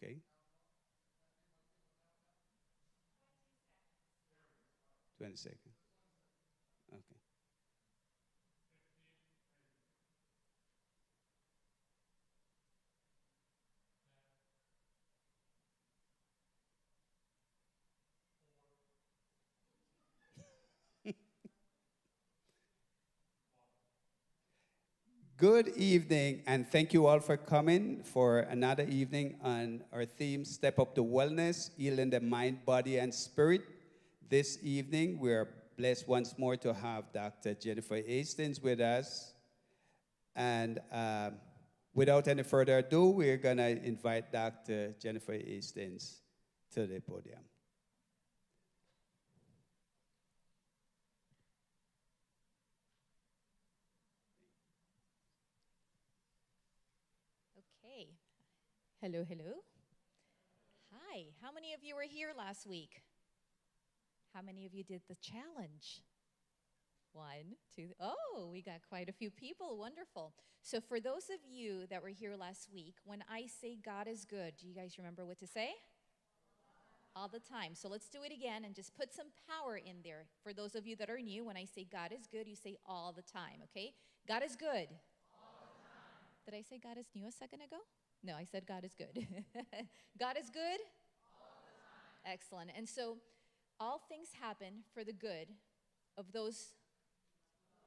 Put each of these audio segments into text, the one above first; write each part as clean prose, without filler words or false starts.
Okay? 20 seconds. Okay. Good evening, and thank you all for coming for another evening on our theme, Step Up to Wellness, Healing the Mind, Body, and Spirit. This evening, we're blessed once more to have Dr. Jennifer Hastings with us. And without any further ado, we're going to invite Dr. Jennifer Hastings to the podium. Okay. Hello, hello. Hi. How many of you were here last week? How many of you did the challenge? One, two. Oh, we got quite a few people. Wonderful. So, for those of you that were here last week, when I say God is good, do you guys remember what to say? All the time. So, let's do it again and just put some power in there. For those of you that are new, when I say God is good, you say all the time, okay? God is good. Did I say God is new a second ago? No, I said God is good. God is good? Excellent. And so all things happen for the good of those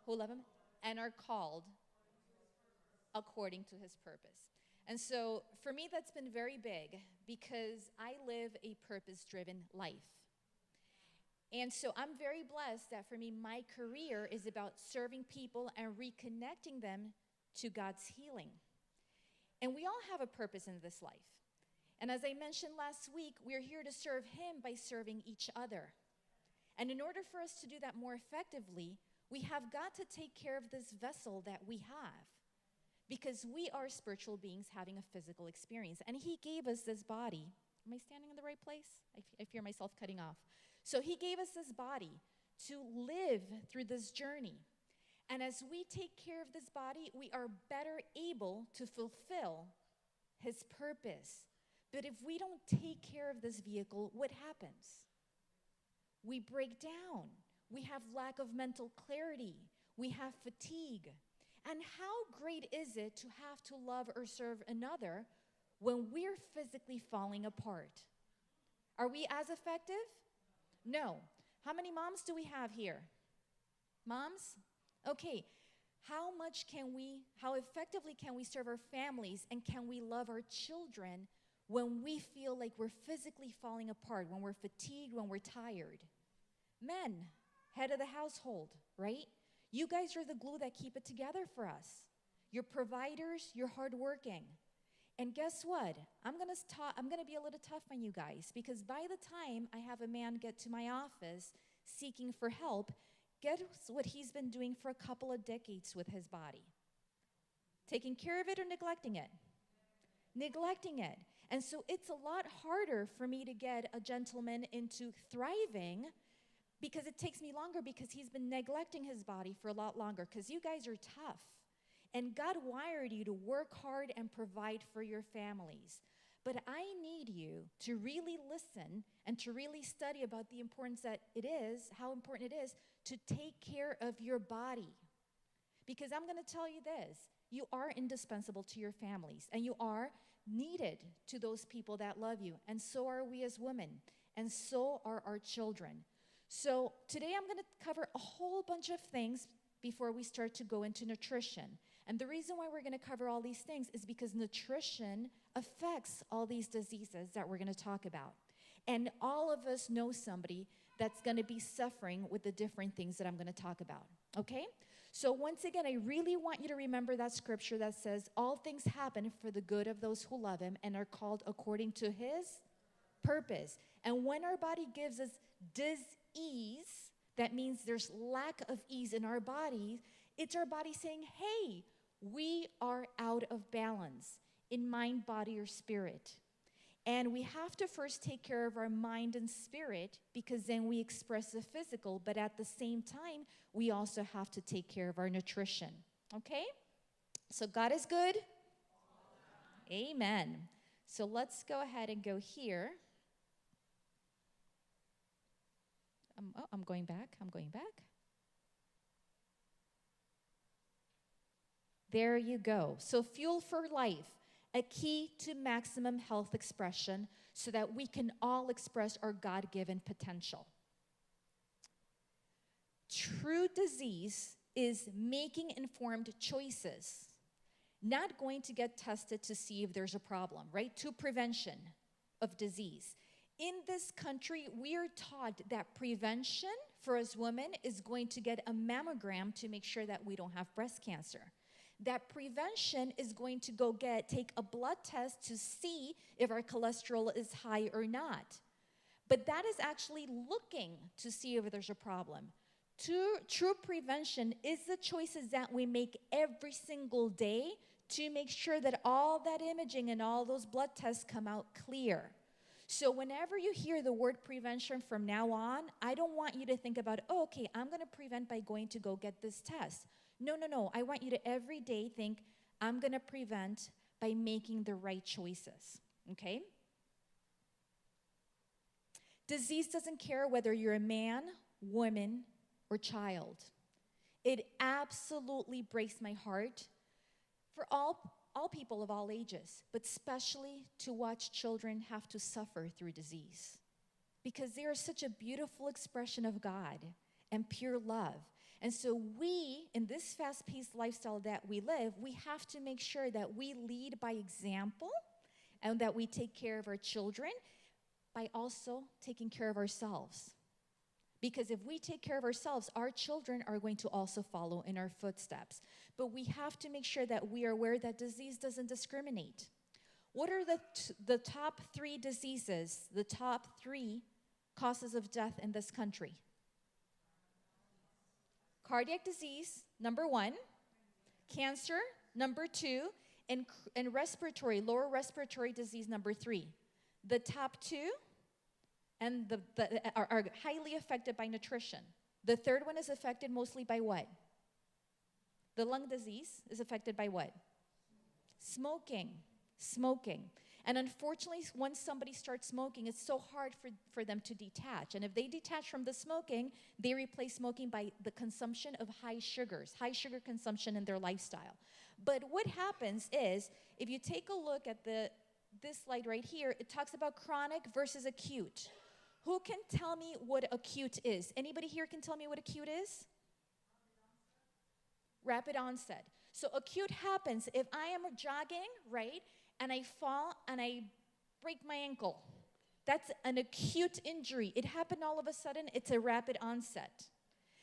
who love him and are called according to his purpose. And so for me, that's been very big because I live a purpose-driven life. And so I'm very blessed that for me, my career is about serving people and reconnecting them to God's healing. And we all have a purpose in this life. And as I mentioned last week, we're here to serve him by serving each other. And in order for us to do that more effectively, we have got to take care of this vessel that we have. Because we are spiritual beings having a physical experience. And he gave us this body. Am I standing in the right place? I fear myself cutting off. So he gave us this body to live through this journey. And as we take care of this body, we are better able to fulfill his purpose. But if we don't take care of this vehicle, what happens? We break down. We have lack of mental clarity. We have fatigue. And how great is it to have to love or serve another when we're physically falling apart? Are we as effective? No. How many moms do we have here? Moms? Okay. How effectively can we serve our families and can we love our children when we feel like we're physically falling apart, when we're fatigued, when we're tired? Men, head of the household, right? You guys are the glue that keep it together for us. You're providers, you're hardworking. And guess what? I'm going to be a little tough on you guys because by the time I have a man get to my office seeking for help, guess what he's been doing for a couple of decades with his body? Taking care of it or neglecting it? Neglecting it. And so it's a lot harder for me to get a gentleman into thriving because it takes me longer because he's been neglecting his body for a lot longer because you guys are tough. And God wired you to work hard and provide for your families. But I need you to really listen and to really study about the importance that it is, how important it is to take care of your body. Because I'm going to tell you this, you are indispensable to your families and you are needed to those people that love you. And so are we as women. And so are our children. So today I'm going to cover a whole bunch of things before we start to go into nutrition. And the reason why we're going to cover all these things is because nutrition affects all these diseases that we're going to talk about. And all of us know somebody that's going to be suffering with the different things that I'm going to talk about. Okay? So once again, I really want you to remember that scripture that says, all things happen for the good of those who love him and are called according to his purpose. And when our body gives us dis-ease, that means there's lack of ease in our body. It's our body saying, hey, we are out of balance in mind, body, or spirit. And we have to first take care of our mind and spirit because then we express the physical. But at the same time, we also have to take care of our nutrition. Okay? So God is good. Amen. So let's go ahead and go here. I'm going back. There you go. So fuel for life, a key to maximum health expression so that we can all express our God-given potential. True disease is making informed choices, not going to get tested to see if there's a problem, right? To prevention of disease. In this country, we are taught that prevention for us women is going to get a mammogram to make sure that we don't have breast cancer. That prevention is going to go take a blood test to see if our cholesterol is high or not. But that is actually looking to see if there's a problem. True prevention is the choices that we make every single day to make sure that all that imaging and all those blood tests come out clear. So whenever you hear the word prevention from now on, I don't want you to think about, oh, okay, I'm going to prevent by going to go get this test. No. I want you to every day think, I'm going to prevent by making the right choices, okay? Disease doesn't care whether you're a man, woman, or child. It absolutely breaks my heart for all people of all ages, but especially to watch children have to suffer through disease, because they are such a beautiful expression of God and pure love. And so we, in this fast-paced lifestyle that we live, we have to make sure that we lead by example and that we take care of our children by also taking care of ourselves. Because if we take care of ourselves, our children are going to also follow in our footsteps. But we have to make sure that we are aware that disease doesn't discriminate. What are the top 3 diseases, the top 3 causes of death in this country? Cardiac disease, number 1. Cancer, number 2. And respiratory, lower respiratory disease, number 3. The top 2 and are highly affected by nutrition. The third one is affected mostly by what? The lung disease is affected by what? Smoking. And unfortunately, once somebody starts smoking, it's so hard for them to detach. And if they detach from the smoking, they replace smoking by the consumption of high sugar consumption in their lifestyle. But what happens is, if you take a look at this slide right here, it talks about chronic versus acute. Who can tell me what acute is? Anybody here can tell me what acute is? Rapid onset. So acute happens if I am jogging, right, and I fall and I break my ankle. That's an acute injury. It happened all of a sudden. It's a rapid onset.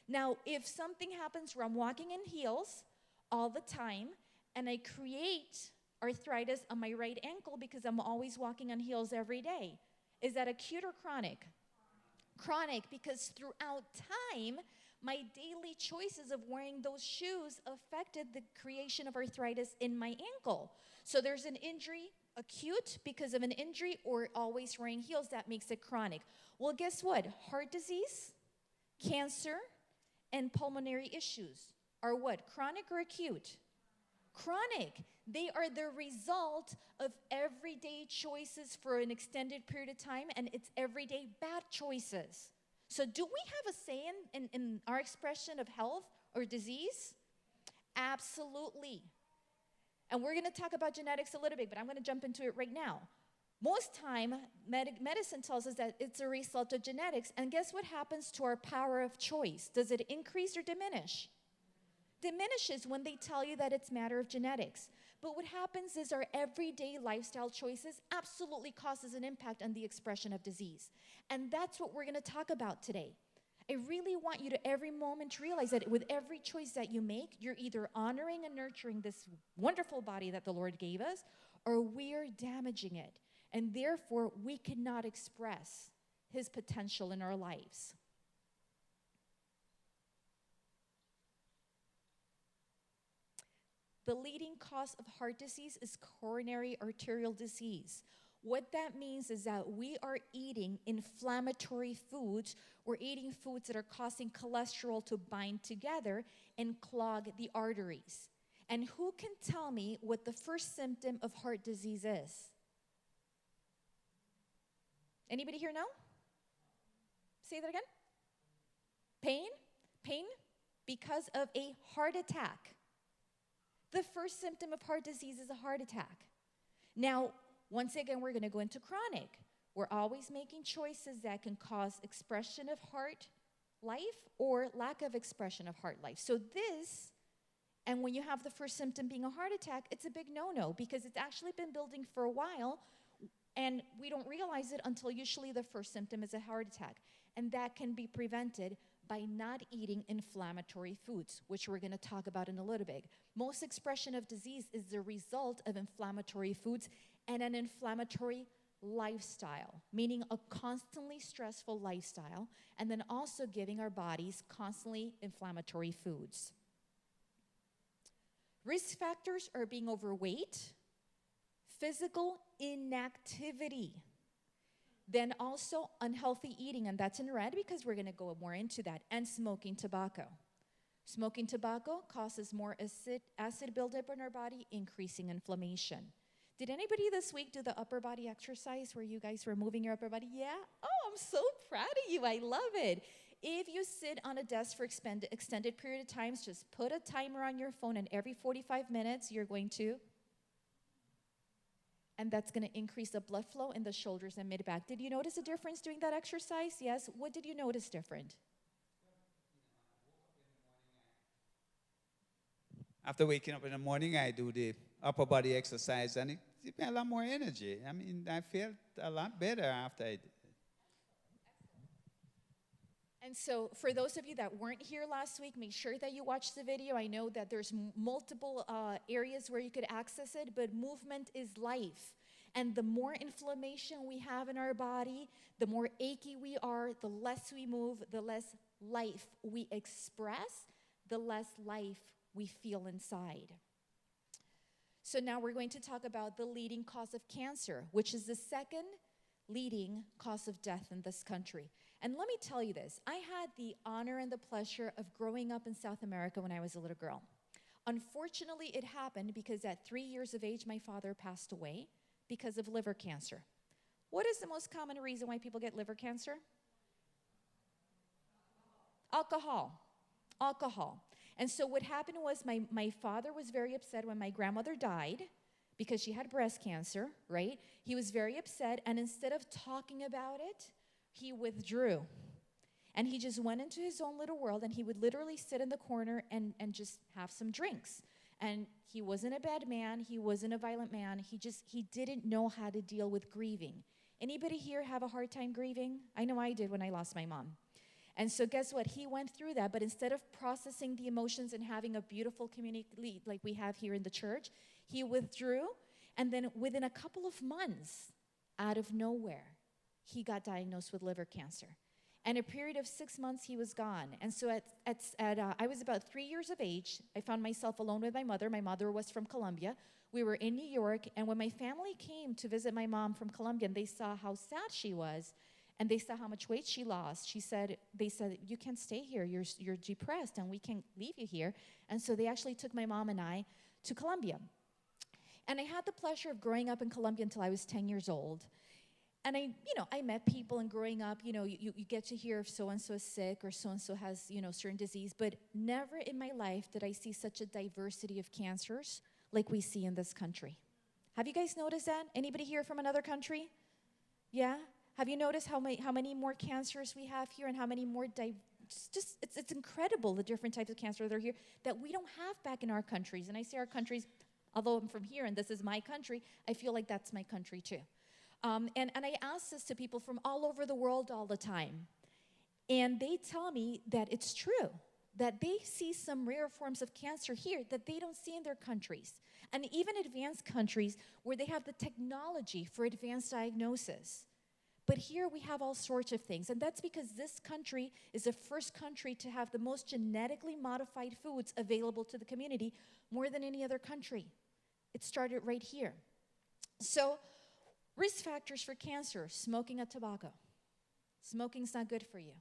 Now, if something happens where I'm walking in heels all the time and I create arthritis on my right ankle because I'm always walking on heels every day, is that acute or chronic? Chronic, because throughout time, my daily choices of wearing those shoes affected the creation of arthritis in my ankle. So there's an injury, acute, because of an injury, or always wearing heels, that makes it chronic. Well, guess what? Heart disease, cancer, and pulmonary issues are what? Chronic or acute? Chronic. They are the result of everyday choices for an extended period of time, and it's everyday bad choices. So do we have a say in our expression of health or disease? Absolutely. And we're going to talk about genetics a little bit, but I'm going to jump into it right now. Most time, medicine tells us that it's a result of genetics, and guess what happens to our power of choice? Does it increase or diminish? Diminishes when they tell you that it's a matter of genetics. But what happens is our everyday lifestyle choices absolutely causes an impact on the expression of disease. And that's what we're going to talk about today. I really want you to every moment realize that with every choice that you make, you're either honoring and nurturing this wonderful body that the Lord gave us, or we're damaging it. And therefore, we cannot express His potential in our lives. The leading cause of heart disease is coronary arterial disease. What that means is that we are eating inflammatory foods. We're eating foods that are causing cholesterol to bind together and clog the arteries. And who can tell me what the first symptom of heart disease is? Anybody here know? Say that again. Pain? Pain because of a heart attack. The first symptom of heart disease is a heart attack. Now, once again, we're going to go into chronic. We're always making choices that can cause expression of heart life or lack of expression of heart life. So this, and when you have the first symptom being a heart attack, it's a big no-no because it's actually been building for a while, and we don't realize it until usually the first symptom is a heart attack. And that can be prevented by not eating inflammatory foods, which we're going to talk about in a little bit. Most expression of disease is the result of inflammatory foods and an inflammatory lifestyle, meaning a constantly stressful lifestyle, and then also giving our bodies constantly inflammatory foods. Risk factors are being overweight, physical inactivity, then also unhealthy eating, and that's in red because we're going to go more into that, and smoking tobacco. Smoking tobacco causes more acid buildup in our body, increasing inflammation. Did anybody this week do the upper body exercise where you guys were moving your upper body? Yeah? Oh, I'm so proud of you. I love it. If you sit on a desk for extended period of times, just put a timer on your phone, and every 45 minutes you're going to, and that's going to increase the blood flow in the shoulders and mid-back. Did you notice a difference doing that exercise? Yes? What did you notice different? After waking up in the morning, I do the upper body exercise, and it gives me a lot more energy. I mean, I feel a lot better after I did it. And so for those of you that weren't here last week, make sure that you watch the video. I know that there's multiple areas where you could access it, but movement is life. And the more inflammation we have in our body, the more achy we are, the less we move, the less life we express, the less life we feel inside. So now we're going to talk about the leading cause of cancer, which is the second leading cause of death in this country. And let me tell you this, I had the honor and the pleasure of growing up in South America when I was a little girl. Unfortunately, it happened because at 3 years of age, my father passed away because of liver cancer. What is the most common reason why people get liver cancer? Alcohol. Alcohol. And so what happened was my father was very upset when my grandmother died because she had breast cancer, right? He was very upset, and instead of talking about it, he withdrew. And he just went into his own little world, and he would literally sit in the corner and just have some drinks. And he wasn't a bad man. He wasn't a violent man. He didn't know how to deal with grieving. Anybody here have a hard time grieving? I know I did when I lost my mom. And so guess what? He went through that, but instead of processing the emotions and having a beautiful community like we have here in the church, he withdrew, and then within a couple of months, out of nowhere, he got diagnosed with liver cancer. And a period of 6 months, he was gone. And so I was about 3 years of age. I found myself alone with my mother. My mother was from Colombia. We were in New York, and when my family came to visit my mom from Colombia, and they saw how sad she was, and they saw how much weight she lost, they said, you can't stay here. You're depressed, and we can't leave you here. And so they actually took my mom and I to Colombia. And I had the pleasure of growing up in Colombia until I was 10 years old. And I met people, and growing up, you get to hear if so-and-so is sick or so-and-so has, certain disease. But never in my life did I see such a diversity of cancers like we see in this country. Have you guys noticed that? Anybody here from another country? Yeah? Have you noticed how many more cancers we have here, and how many more it's incredible the different types of cancer that are here that we don't have back in our countries. And I say our countries, although I'm from here and this is my country, I feel like that's my country too. And I ask this to people from all over the world all the time. And they tell me that it's true, that they see some rare forms of cancer here that they don't see in their countries. And even advanced countries where they have the technology for advanced diagnosis. But here we have all sorts of things. And that's because this country is the first country to have the most genetically modified foods available to the community more than any other country. It started right here. So, risk factors for cancer: smoking a tobacco. Smoking's not good for you.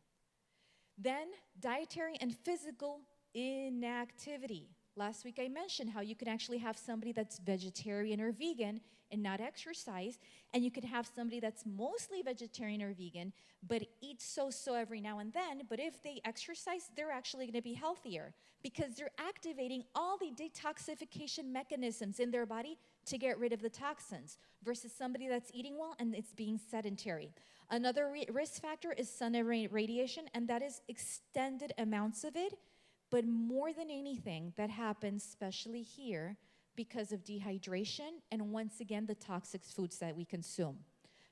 Then, dietary and physical inactivity. Last week I mentioned how you can actually have somebody that's vegetarian or vegan and not exercise. And you could have somebody that's mostly vegetarian or vegan, but eats so every now and then. But if they exercise, they're actually going to be healthier because they're activating all the detoxification mechanisms in their body to get rid of the toxins versus somebody that's eating well and it's being sedentary. Another risk factor is sun radiation, and that is extended amounts of it. But more than anything, that happens, especially here, because of dehydration and, once again, the toxic foods that we consume.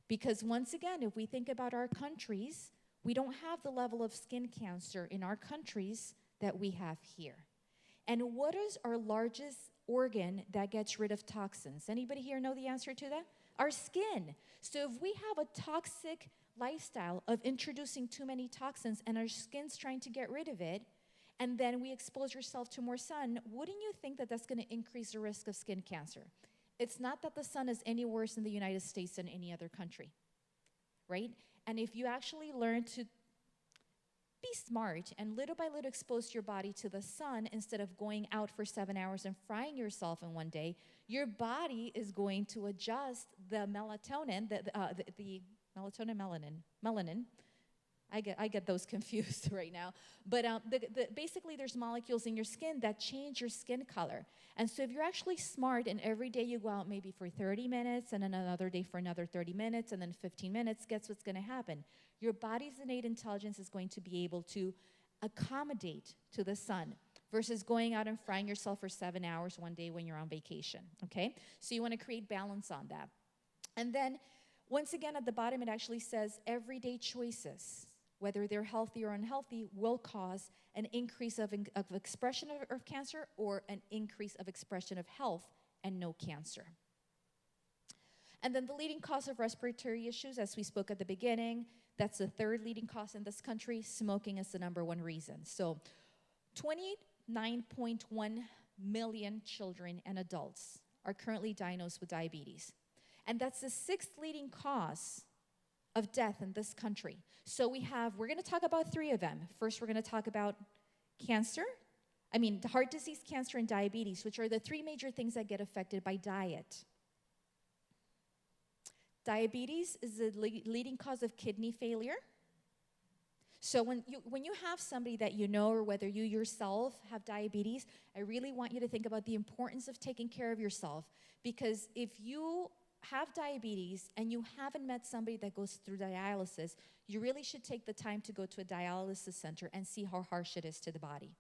Because, once again, if we think about our countries, we don't have the level of skin cancer in our countries that we have here. And what is our largest organ that gets rid of toxins? Anybody here know the answer to that? Our skin. So if we have a toxic lifestyle of introducing too many toxins and our skin's trying to get rid of it, and then we expose yourself to more sun, wouldn't you think that that's going to increase the risk of skin cancer? It's not that the sun is any worse in the United States than any other country, right? And if you actually learn to be smart and little by little expose your body to the sun instead of going out for 7 hours and frying yourself in one day, your body is going to adjust the melatonin, the melanin. I get those confused right now. But basically, there's molecules in your skin that change your skin color. And so if you're actually smart and every day you go out maybe for 30 minutes and then another day for another 30 minutes and then 15 minutes, guess what's going to happen? Your body's innate intelligence is going to be able to accommodate to the sun versus going out and frying yourself for 7 hours one day when you're on vacation, okay? So you want to create balance on that. And then, once again, at the bottom, it actually says everyday choices, whether they're healthy or unhealthy, will cause an increase of expression of cancer or an increase of expression of health and no cancer. And then the leading cause of respiratory issues, as we spoke at the beginning, that's the third leading cause in this country. Smoking is the number one reason. So 29.1 million children and adults are currently diagnosed with diabetes. And that's the sixth leading cause of death in this country. So we're going to talk about three of them. First, we're going to talk about heart disease, cancer, and diabetes, which are the three major things that get affected by diet. Diabetes is the leading cause of kidney failure. So when you have somebody that you know, or whether you yourself have diabetes, I really want you to think about the importance of taking care of yourself. Because if you have diabetes and you haven't met somebody that goes through dialysis, you really should take the time to go to a dialysis center and see how harsh it is to the body.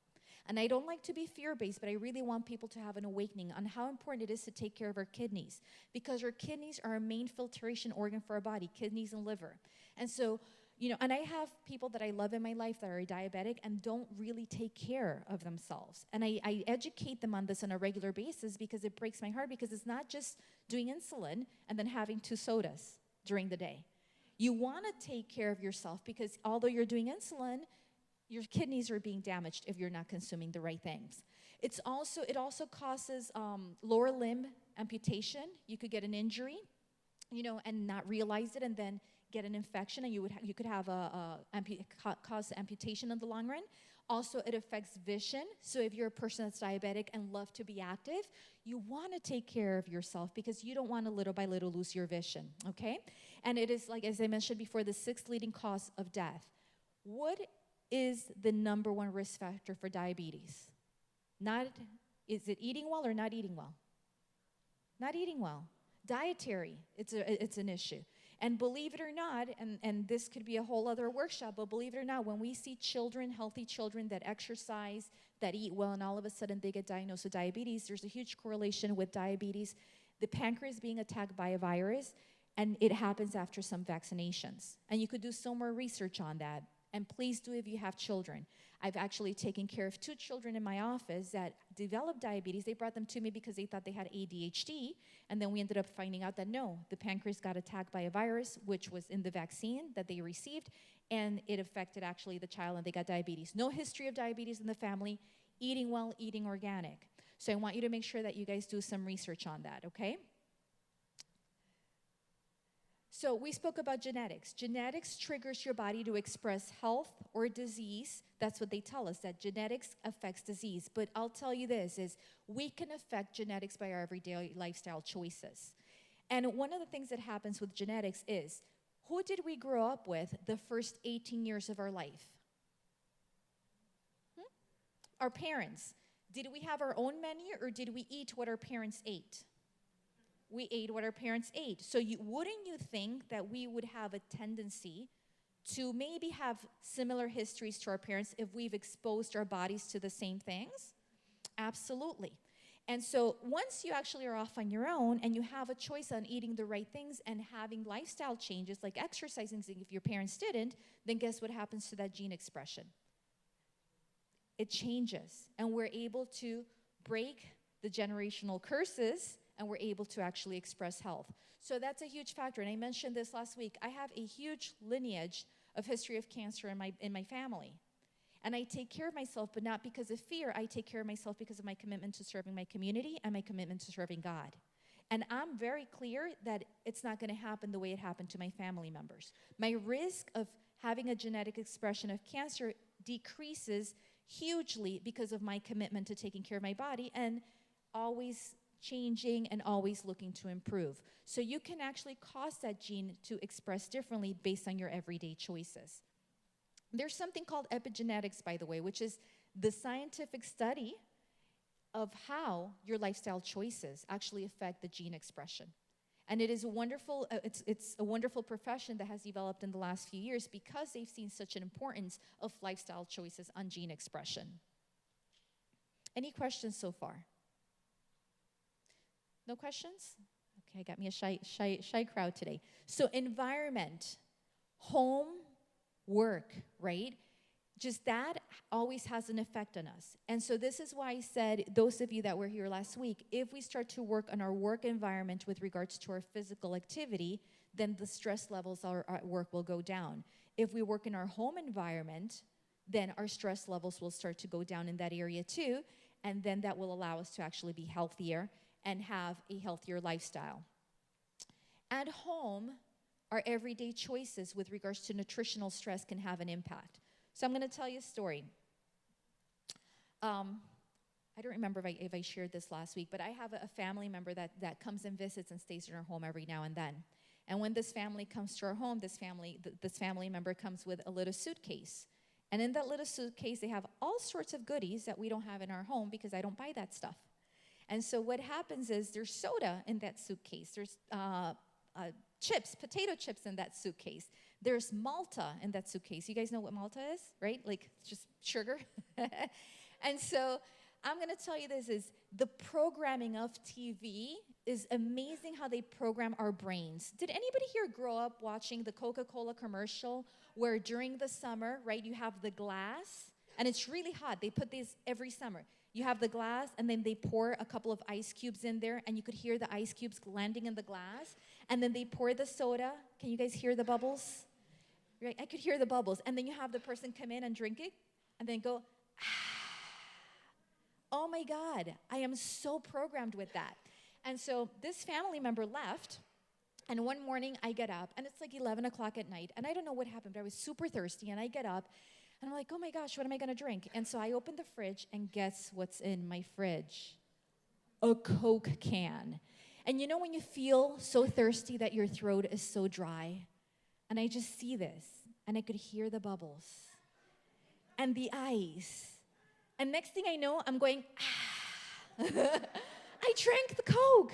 And I don't like to be fear-based, but I really want people to have an awakening on how important it is to take care of our kidneys, because our kidneys are our main filtration organ for our body, kidneys and liver. And so, and I have people that I love in my life that are diabetic and don't really take care of themselves. And I educate them on this on a regular basis because it breaks my heart, because it's not just doing insulin and then having 2 sodas during the day. You want to take care of yourself because although you're doing insulin, your kidneys are being damaged if you're not consuming the right things. It also causes lower limb amputation. You could get an injury, and not realize it, and then get an infection, and you could have cause amputation in the long run. Also, it affects vision. So if you're a person that's diabetic and love to be active, you want to take care of yourself because you don't want to little by little lose your vision, okay? And it is, like as I mentioned before, the 6th leading cause of death. What is the number one risk factor for diabetes? Is it eating well or not eating well? Not eating well. Dietary, it's an issue. And believe it or not, and this could be a whole other workshop, but believe it or not, when we see children, healthy children that exercise, that eat well, and all of a sudden they get diagnosed with diabetes, there's a huge correlation with diabetes, the pancreas being attacked by a virus, and it happens after some vaccinations. And you could do some more research on that. And please do if you have children. I've actually taken care of 2 children in my office that developed diabetes. They brought them to me because they thought they had ADHD. And then we ended up finding out that no, the pancreas got attacked by a virus, which was in the vaccine that they received. And it affected actually the child, and they got diabetes. No history of diabetes in the family. Eating well, eating organic. So I want you to make sure that you guys do some research on that, okay? So we spoke about genetics. Genetics triggers your body to express health or disease. That's what they tell us, that genetics affects disease. But I'll tell you this, is we can affect genetics by our everyday lifestyle choices. And one of the things that happens with genetics is, who did we grow up with the first 18 years of our life? Our parents. Did we have our own menu, or did we eat what our parents ate? We ate what our parents ate. So wouldn't you think that we would have a tendency to maybe have similar histories to our parents if we've exposed our bodies to the same things? Absolutely. And so once you actually are off on your own and you have a choice on eating the right things and having lifestyle changes like exercising, if your parents didn't, then guess what happens to that gene expression? It changes, and we're able to break the generational curses, and we're able to actually express health. So that's a huge factor, and I mentioned this last week. I have a huge lineage of history of cancer in my family. And I take care of myself, but not because of fear. I take care of myself because of my commitment to serving my community and my commitment to serving God. And I'm very clear that it's not going to happen the way it happened to my family members. My risk of having a genetic expression of cancer decreases hugely because of my commitment to taking care of my body and always changing and always looking to improve. So you can actually cause that gene to express differently based on your everyday choices. There's something called epigenetics, by the way, which is the scientific study of how your lifestyle choices actually affect the gene expression. And it is a wonderful, it's a wonderful profession that has developed in the last few years because they've seen such an importance of lifestyle choices on gene expression. Any questions so far? No questions? Okay, I got me a shy crowd today. So environment, home, work, right? Just that always has an effect on us. And so this is why I said, those of you that were here last week, if we start to work on our work environment with regards to our physical activity, then the stress levels at work will go down. If we work in our home environment, then our stress levels will start to go down in that area too, and then that will allow us to actually be healthier and have a healthier lifestyle. At home, our everyday choices with regards to nutritional stress can have an impact. So I'm going to tell you a story. I don't remember if I shared this last week, but I have a family member that comes and visits and stays in our home every now and then. And when this family comes to our home, this family member comes with a little suitcase. And in that little suitcase, they have all sorts of goodies that we don't have in our home because I don't buy that stuff. And so what happens is there's soda in that suitcase. There's chips, potato chips in that suitcase. There's Malta in that suitcase. You guys know what Malta is, right? Like just sugar. And so I'm going to tell you this is the programming of TV is amazing how they program our brains. Did anybody here grow up watching the Coca-Cola commercial where during the summer, right, you have the glass and it's really hot. They put these every summer. You have the glass, and then they pour a couple of ice cubes in there, and you could hear the ice cubes landing in the glass. And then they pour the soda. Can you guys hear the bubbles? Right? I could hear the bubbles. And then you have the person come in and drink it, and then go, oh my God, I am so programmed with that. And so this family member left, and one morning I get up, and it's like 11 o'clock at night, and I don't know what happened, but I was super thirsty, and I get up, and I'm like, oh my gosh, what am I going to drink? And so I open the fridge, and guess what's in my fridge? A Coke can. And you know when you feel so thirsty that your throat is so dry? And I just see this, and I could hear the bubbles and the ice. And next thing I know, I'm going, I drank the Coke.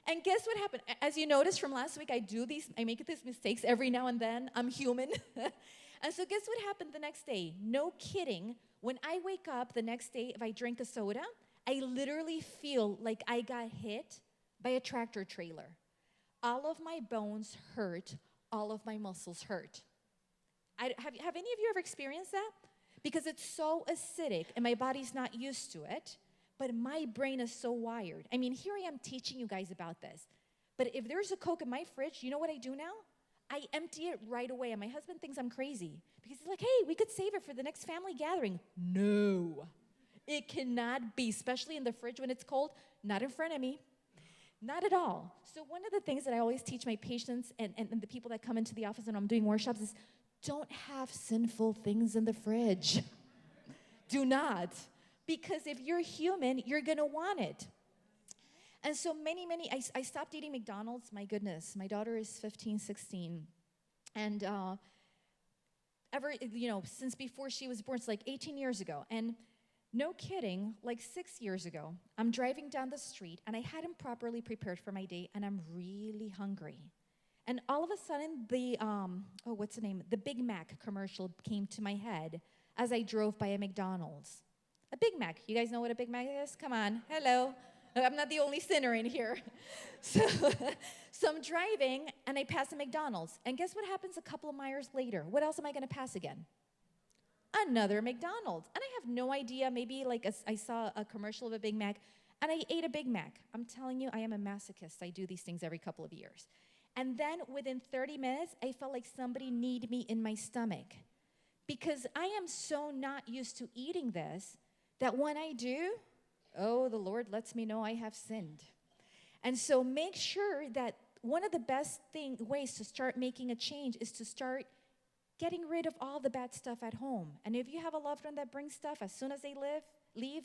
And guess what happened? As you noticed from last week, I make these mistakes every now and then. I'm human. And so guess what happened the next day? No kidding. When I wake up the next day, if I drink a soda, I literally feel like I got hit by a tractor trailer. All of my bones hurt. All of my muscles hurt. Have any of you ever experienced that? Because it's so acidic and my body's not used to it, but my brain is so wired. I mean, here I am teaching you guys about this. But if there's a Coke in my fridge, you know what I do now? I empty it right away, and my husband thinks I'm crazy because he's like, hey, we could save it for the next family gathering. No, it cannot be, especially in the fridge when it's cold, not in front of me, not at all. So one of the things that I always teach my patients and the people that come into the office when I'm doing workshops is don't have sinful things in the fridge. Do not, because if you're human, you're going to want it. And so I stopped eating McDonald's. My goodness, my daughter is 15, 16. And since before she was born, it's like 18 years ago. And no kidding, like 6 years ago, I'm driving down the street, and I hadn't properly prepared for my day, and I'm really hungry. And all of a sudden, the Big Mac commercial came to my head as I drove by a McDonald's. A Big Mac. You guys know what a Big Mac is? Come on. Hello. I'm not the only sinner in here. So I'm driving, and I pass a McDonald's. And guess what happens a couple of miles later? What else am I going to pass again? Another McDonald's. And I have no idea. Maybe I saw a commercial of a Big Mac, and I ate a Big Mac. I'm telling you, I am a masochist. I do these things every couple of years. And then within 30 minutes, I felt like somebody kneed me in my stomach. Because I am so not used to eating this that when I do, the Lord lets me know I have sinned. And so make sure that one of the best ways to start making a change is to start getting rid of all the bad stuff at home. And if you have a loved one that brings stuff, as soon as they leave,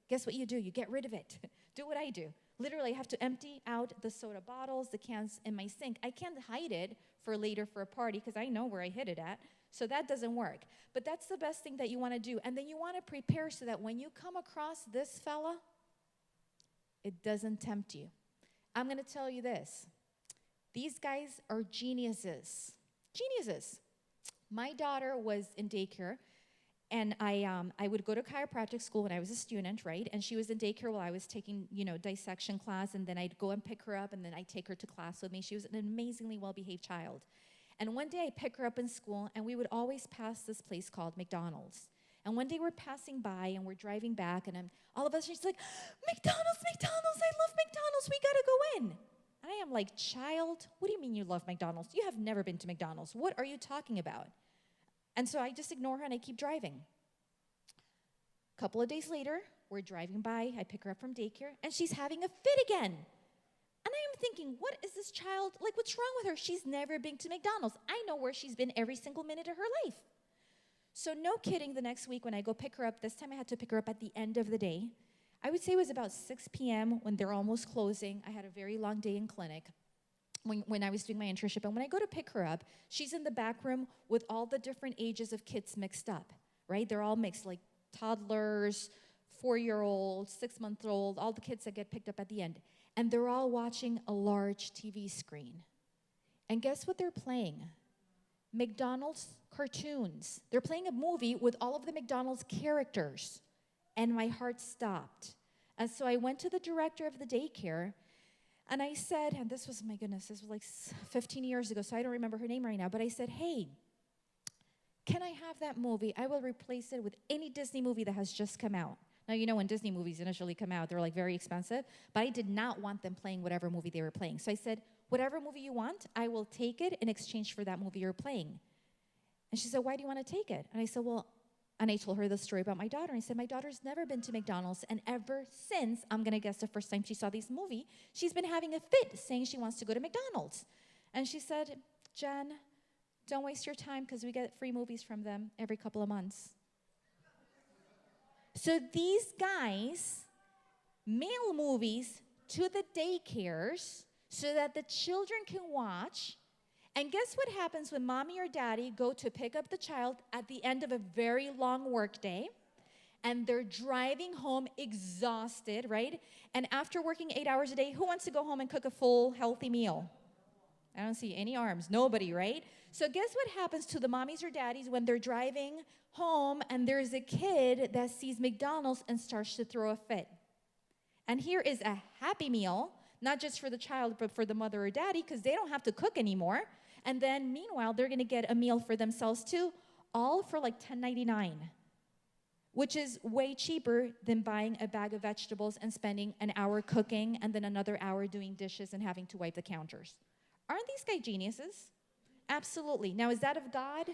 guess what you do? You get rid of it. Do what I do. Literally, I have to empty out the soda bottles, the cans in my sink. I can't hide it for later for a party because I know where I hid it at. So that doesn't work. But that's the best thing that you want to do. And then you want to prepare so that when you come across this fella, it doesn't tempt you. I'm going to tell you this. These guys are geniuses. Geniuses. My daughter was in daycare, and I would go to chiropractic school when I was a student, right? And she was in daycare while I was taking, dissection class, and then I'd go and pick her up, and then I'd take her to class with me. She was an amazingly well-behaved child. And one day I pick her up in school, and we would always pass this place called McDonald's. And one day we're passing by, and we're driving back, and all of us, she's like, McDonald's, I love McDonald's, we gotta go in. And I am like, child, what do you mean you love McDonald's? You have never been to McDonald's. What are you talking about? And so I just ignore her, and I keep driving. A couple of days later, we're driving by, I pick her up from daycare, and she's having a fit again. And I am thinking, what is this child, what's wrong with her? She's never been to McDonald's. I know where she's been every single minute of her life. So no kidding, the next week when I go pick her up, this time I had to pick her up at the end of the day. I would say it was about 6 p.m. when they're almost closing. I had a very long day in clinic when I was doing my internship. And when I go to pick her up, she's in the back room with all the different ages of kids mixed up, right? They're all mixed, like toddlers, 4-year-olds, 6-month-old, all the kids that get picked up at the end. And they're all watching a large TV screen. And guess what they're playing? McDonald's cartoons. They're playing a movie with all of the McDonald's characters. And my heart stopped. And so I went to the director of the daycare, and I said, and this was, my goodness, this was like 15 years ago, so I don't remember her name right now, but I said, hey, can I have that movie? I will replace it with any Disney movie that has just come out. Now, when Disney movies initially come out, they're very expensive, but I did not want them playing whatever movie they were playing. So I said, whatever movie you want, I will take it in exchange for that movie you're playing. And she said, why do you want to take it? And I said, and I told her the story about my daughter. I said, my daughter's never been to McDonald's, and ever since, I'm going to guess the first time she saw this movie, she's been having a fit saying she wants to go to McDonald's. And she said, Jen, don't waste your time because we get free movies from them every couple of months. So these guys mail movies to the daycares so that the children can watch. And guess what happens when mommy or daddy go to pick up the child at the end of a very long work day, and they're driving home exhausted, right? And after working 8 hours a day, who wants to go home and cook a full, healthy meal? I don't see any arms. Nobody, right? So guess what happens to the mommies or daddies when they're driving home and there's a kid that sees McDonald's and starts to throw a fit? And here is a Happy Meal, not just for the child, but for the mother or daddy, because they don't have to cook anymore. And then, meanwhile, they're going to get a meal for themselves, too, all for like $10.99, which is way cheaper than buying a bag of vegetables and spending an hour cooking and then another hour doing dishes and having to wipe the counters. Aren't these guys geniuses? Absolutely. Now, is that of God?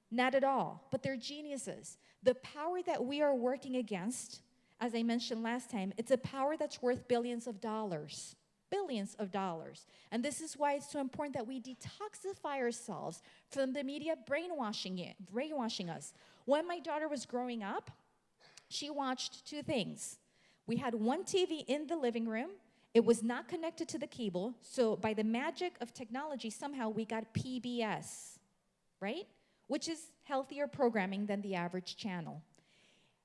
Not at all. But they're geniuses. The power that we are working against, as I mentioned last time, it's a power that's worth billions of dollars. Billions of dollars. And this is why it's so important that we detoxify ourselves from the media brainwashing us. When my daughter was growing up, she watched two things. We had one TV in the living room, It was not connected to the cable, so by the magic of technology, somehow we got PBS, right? Which is healthier programming than the average channel.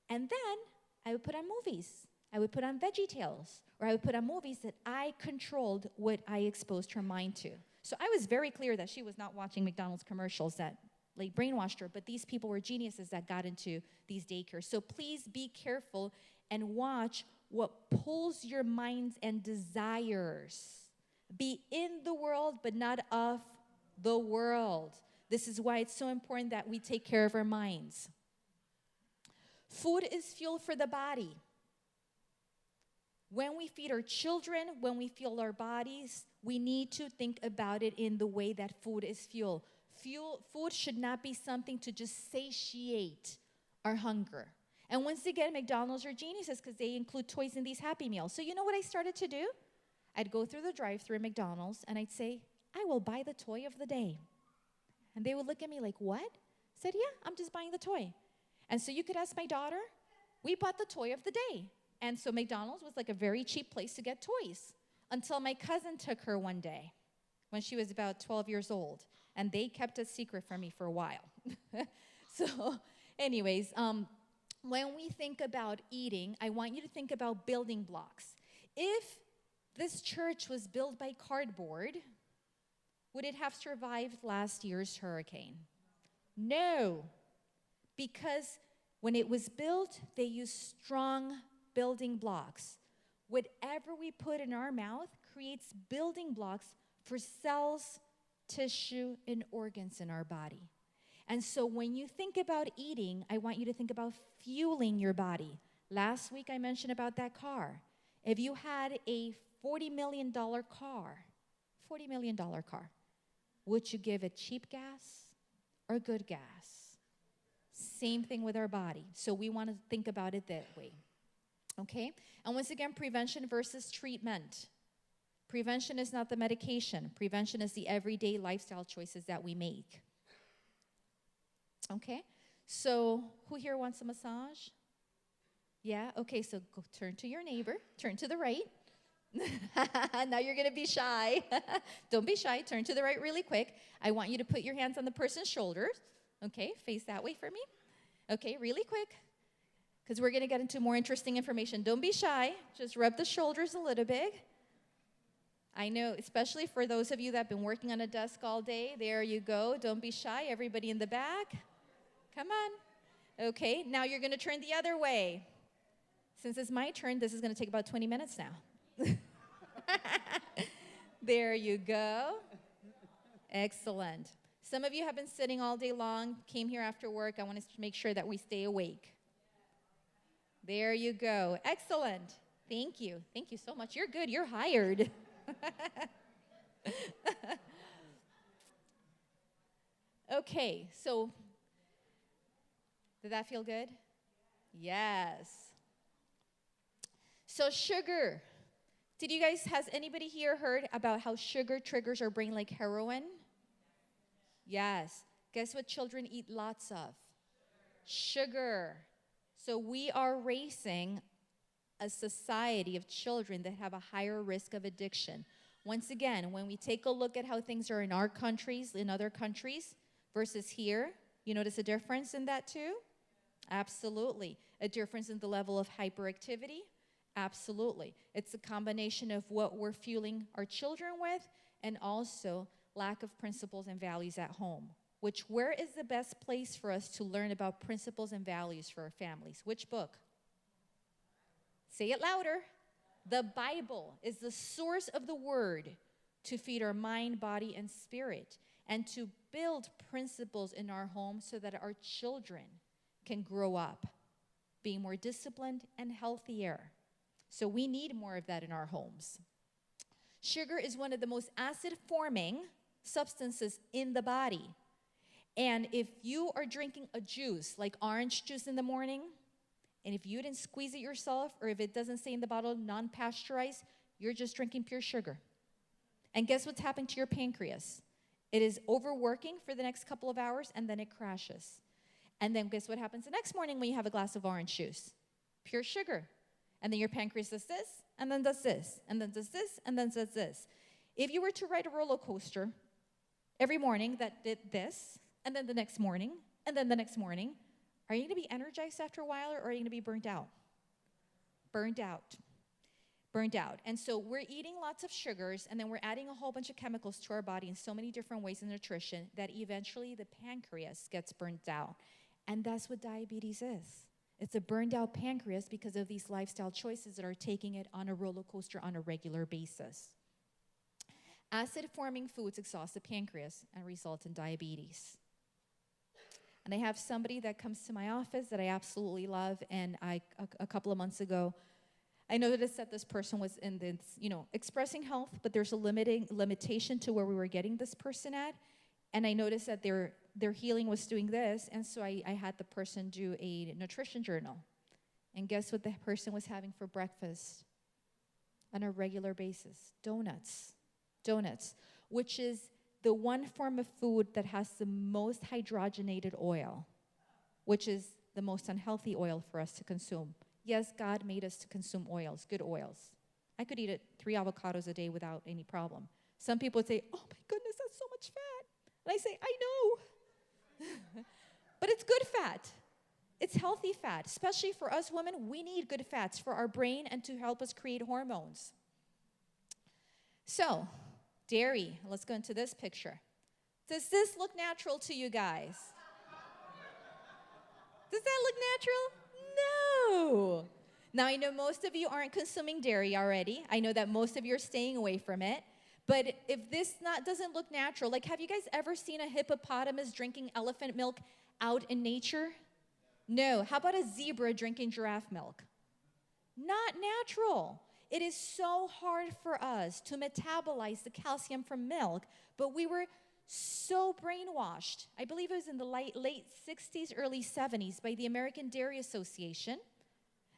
And then I would put on movies. I would put on VeggieTales, or I would put on movies that I controlled what I exposed her mind to. So I was very clear that she was not watching McDonald's commercials that like brainwashed her, but these people were geniuses that got into these daycares. So please be careful and watch what pulls your minds and desires. Be in the world, but not of the world. This is why it's so important that we take care of our minds. Food is fuel for the body. When we feed our children, when we fuel our bodies, we need to think about it in the way that food is fuel. Food should not be something to just satiate our hunger. And once again, McDonald's are geniuses because they include toys in these Happy Meals. So you know what I started to do? I'd go through the drive-thru at McDonald's and I'd say, I will buy the toy of the day. And they would look at me like, what? I said, yeah, I'm just buying the toy. And so you could ask my daughter, we bought the toy of the day. And so McDonald's was like a very cheap place to get toys until my cousin took her one day when she was about 12 years old. And they kept a secret from me for a while. So anyways, when we think about eating, I want you to think about building blocks. If this church was built by cardboard, would it have survived last year's hurricane? No, because when it was built, they used strong building blocks. Whatever we put in our mouth creates building blocks for cells, tissue, and organs in our body. And so when you think about eating, I want you to think about fueling your body. Last week I mentioned about that car. If you had a $40 million car, would you give it cheap gas or good gas? Same thing with our body. So we want to think about it that way. Okay? And once again, prevention versus treatment. Prevention is not the medication. Prevention is the everyday lifestyle choices that we make. Okay? So who here wants a massage? Yeah? Okay, so go turn to your neighbor. Turn to the right. Now you're going to be shy. Don't be shy. Turn to the right really quick. I want you to put your hands on the person's shoulders. Okay? Face that way for me. Okay, really quick. Because we're going to get into more interesting information. Don't be shy. Just rub the shoulders a little bit. I know, especially for those of you that have been working on a desk all day. There you go. Don't be shy. Everybody in the back. Come on. Okay, now you're going to turn the other way. Since it's my turn, this is going to take about 20 minutes now. There you go. Excellent. Some of you have been sitting all day long, came here after work. I want to make sure that we stay awake. There you go. Excellent. Thank you. Thank you so much. You're good. You're hired. Okay, so did that feel good? Yes. So sugar. Has anybody here heard about how sugar triggers our brain like heroin? Yes. Guess what children eat lots of? Sugar. So we are raising a society of children that have a higher risk of addiction. Once again, when we take a look at how things are in our countries, in other countries, versus here, you notice a difference in that too? Absolutely. A difference in the level of hyperactivity? Absolutely. It's a combination of what we're fueling our children with and also lack of principles and values at home. Where is the best place for us to learn about principles and values for our families? Which book? Say it louder. The Bible is the source of the word to feed our mind, body, and spirit, and to build principles in our home so that our children can grow up being more disciplined and healthier. So we need more of that in our homes. Sugar is one of the most acid-forming substances in the body. And if you are drinking a juice, like orange juice in the morning, and if you didn't squeeze it yourself, or if it doesn't say in the bottle non-pasteurized, you're just drinking pure sugar. And guess what's happening to your pancreas? It is overworking for the next couple of hours, and then it crashes. And then guess what happens the next morning when you have a glass of orange juice? Pure sugar. And then your pancreas does this, and then does this, and then does this, and then does this. If you were to ride a roller coaster every morning that did this, and then the next morning, and then the next morning, are you going to be energized after a while, or are you going to be burnt out? Burnt out. Burnt out. And so we're eating lots of sugars, and then we're adding a whole bunch of chemicals to our body in so many different ways in nutrition that eventually the pancreas gets burnt out. And that's what diabetes is. It's a burned out pancreas because of these lifestyle choices that are taking it on a roller coaster on a regular basis. Acid-forming foods exhaust the pancreas and result in diabetes. And I have somebody that comes to my office that I absolutely love, and a couple of months ago, I noticed that this person was in this, expressing health, but there's a limitation to where we were getting this person at. And I noticed that their healing was doing this, and so I had the person do a nutrition journal. And guess what the person was having for breakfast on a regular basis? Donuts. Donuts, which is the one form of food that has the most hydrogenated oil, which is the most unhealthy oil for us to consume. Yes, God made us to consume oils, good oils. I could eat 3 avocados a day without any problem. Some people would say, oh my goodness, that's so much fat. And I say, I know. But it's good fat. It's healthy fat. Especially for us women, we need good fats for our brain and to help us create hormones. So, dairy. Let's go into this picture. Does this look natural to you guys? Does that look natural? No. Now, I know most of you aren't consuming dairy already. I know that most of you are staying away from it. But if this doesn't look natural, like have you guys ever seen a hippopotamus drinking elephant milk out in nature? No. How about a zebra drinking giraffe milk? Not natural. It is so hard for us to metabolize the calcium from milk, but we were so brainwashed. I believe it was in the late 60s, early 70s by the American Dairy Association.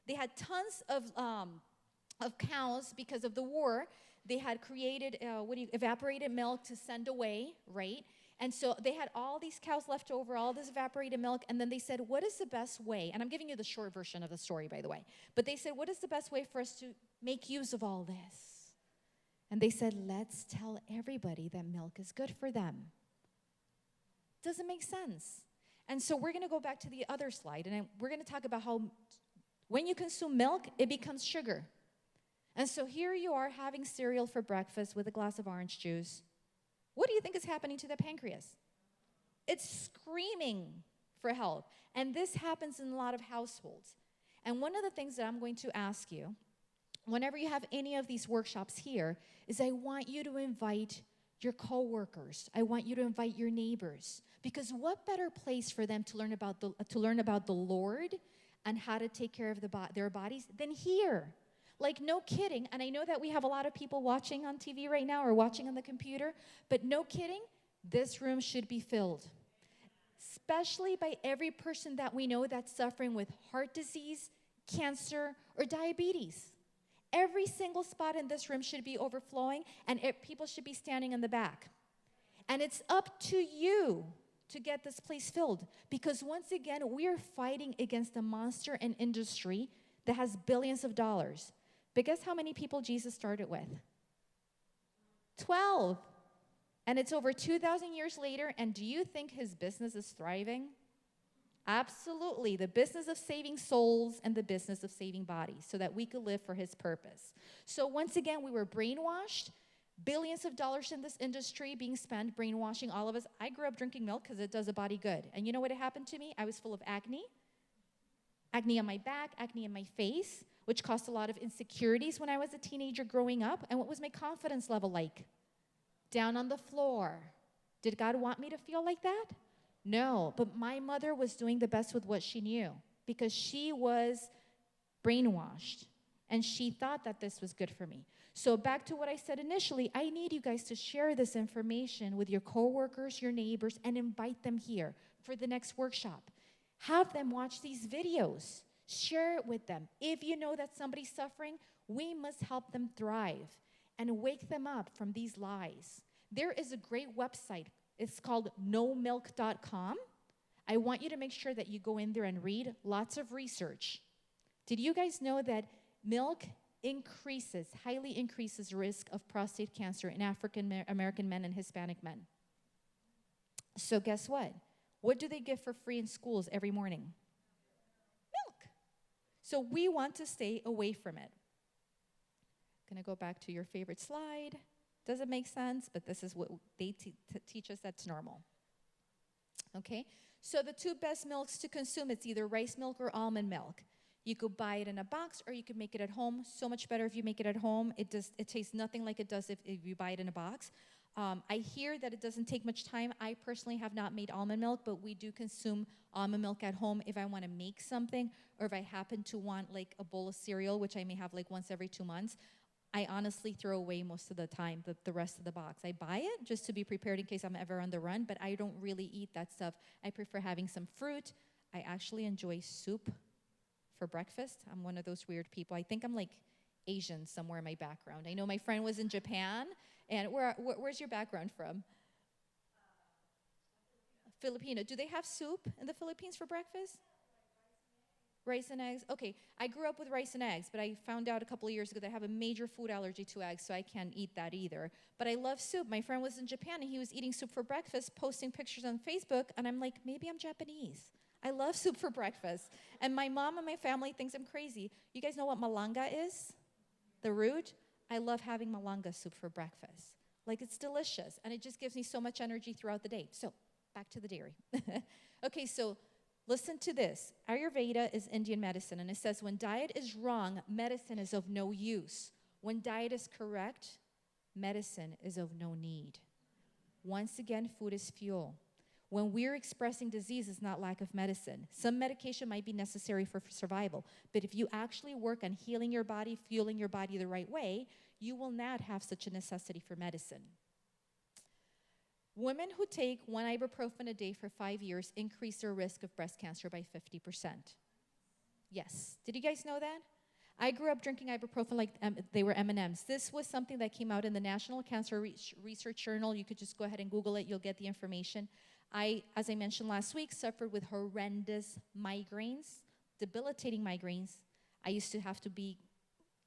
They had tons of cows because of the war. They had created evaporated milk to send away, right? And so they had all these cows left over, all this evaporated milk, and then they said, what is the best way? And I'm giving you the short version of the story, by the way. But they said, what is the best way for us to make use of all this? And they said, let's tell everybody that milk is good for them. Doesn't make sense. And so we're going to go back to the other slide, and we're going to talk about how when you consume milk, it becomes sugar. And so here you are having cereal for breakfast with a glass of orange juice. What do you think is happening to the pancreas? It's screaming for help. And this happens in a lot of households. And one of the things that I'm going to ask you, whenever you have any of these workshops here, is I want you to invite your coworkers. I want you to invite your neighbors. Because what better place for them to learn about the Lord and how to take care of their bodies than here? Like, no kidding, and I know that we have a lot of people watching on TV right now or watching on the computer, but no kidding, this room should be filled. Especially by every person that we know that's suffering with heart disease, cancer, or diabetes. Every single spot in this room should be overflowing, and people should be standing in the back. And it's up to you to get this place filled, because once again, we are fighting against a monster and industry that has billions of dollars. But guess how many people Jesus started with? 12. And it's over 2,000 years later, and do you think his business is thriving? Absolutely. The business of saving souls and the business of saving bodies so that we could live for his purpose. So once again, we were brainwashed. Billions of dollars in this industry being spent brainwashing all of us. I grew up drinking milk because it does a body good. And you know what happened to me? I was full of acne. Acne on my back, acne on my face, which caused a lot of insecurities when I was a teenager growing up. And what was my confidence level like? Down on the floor. Did God want me to feel like that? No, but my mother was doing the best with what she knew because she was brainwashed and she thought that this was good for me. So back to what I said initially, I need you guys to share this information with your coworkers, your neighbors, and invite them here for the next workshop. Have them watch these videos. Share it with them. If you know that somebody's suffering, we must help them thrive and wake them up from these lies. There is a great website. It's called nomilk.com. I want you to make sure that you go in there and read lots of research. Did you guys know that milk highly increases risk of prostate cancer in African American men and Hispanic men. So guess what? What do they give for free in schools every morning? Milk. So we want to stay away from it. Going to go back to your favorite slide. Doesn't make sense, but this is what they teach us that's normal. Okay? So the two best milks to consume, it's either rice milk or almond milk. You could buy it in a box or you could make it at home. So much better if you make it at home. It tastes nothing like it does if you buy it in a box. I hear that it doesn't take much time. I personally have not made almond milk, but we do consume almond milk at home if I want to make something or if I happen to want like a bowl of cereal, which I may have like once every 2 months. I honestly throw away most of the time the rest of the box. I buy it just to be prepared in case I'm ever on the run, but I don't really eat that stuff. I prefer having some fruit. I actually enjoy soup for breakfast. I'm one of those weird people. I think I'm like Asian somewhere in my background. I know my friend was in Japan. And where's your background from? Filipino. Do they have soup in the Philippines for breakfast? Rice and eggs? Okay, I grew up with rice and eggs, but I found out a couple of years ago that I have a major food allergy to eggs, so I can't eat that either. But I love soup. My friend was in Japan, and he was eating soup for breakfast, posting pictures on Facebook, and I'm like, maybe I'm Japanese. I love soup for breakfast. And my mom and my family thinks I'm crazy. You guys know what malanga is? The root? I love having malanga soup for breakfast. Like, it's delicious, and it just gives me so much energy throughout the day. So, back to the dairy. Okay, so listen to this. Ayurveda is Indian medicine, and it says when diet is wrong, medicine is of no use. When diet is correct, medicine is of no need. Once again, food is fuel. When we're expressing disease, it's not lack of medicine. Some medication might be necessary for survival, but if you actually work on healing your body, fueling your body the right way, you will not have such a necessity for medicine. Women who take 1 ibuprofen a day for 5 years increase their risk of breast cancer by 50%. Yes. Did you guys know that? I grew up drinking ibuprofen like they were M&Ms. This was something that came out in the National Cancer Research Journal. You could just go ahead and Google it. You'll get the information. As I mentioned last week, suffered with horrendous migraines, debilitating migraines. I used to have to be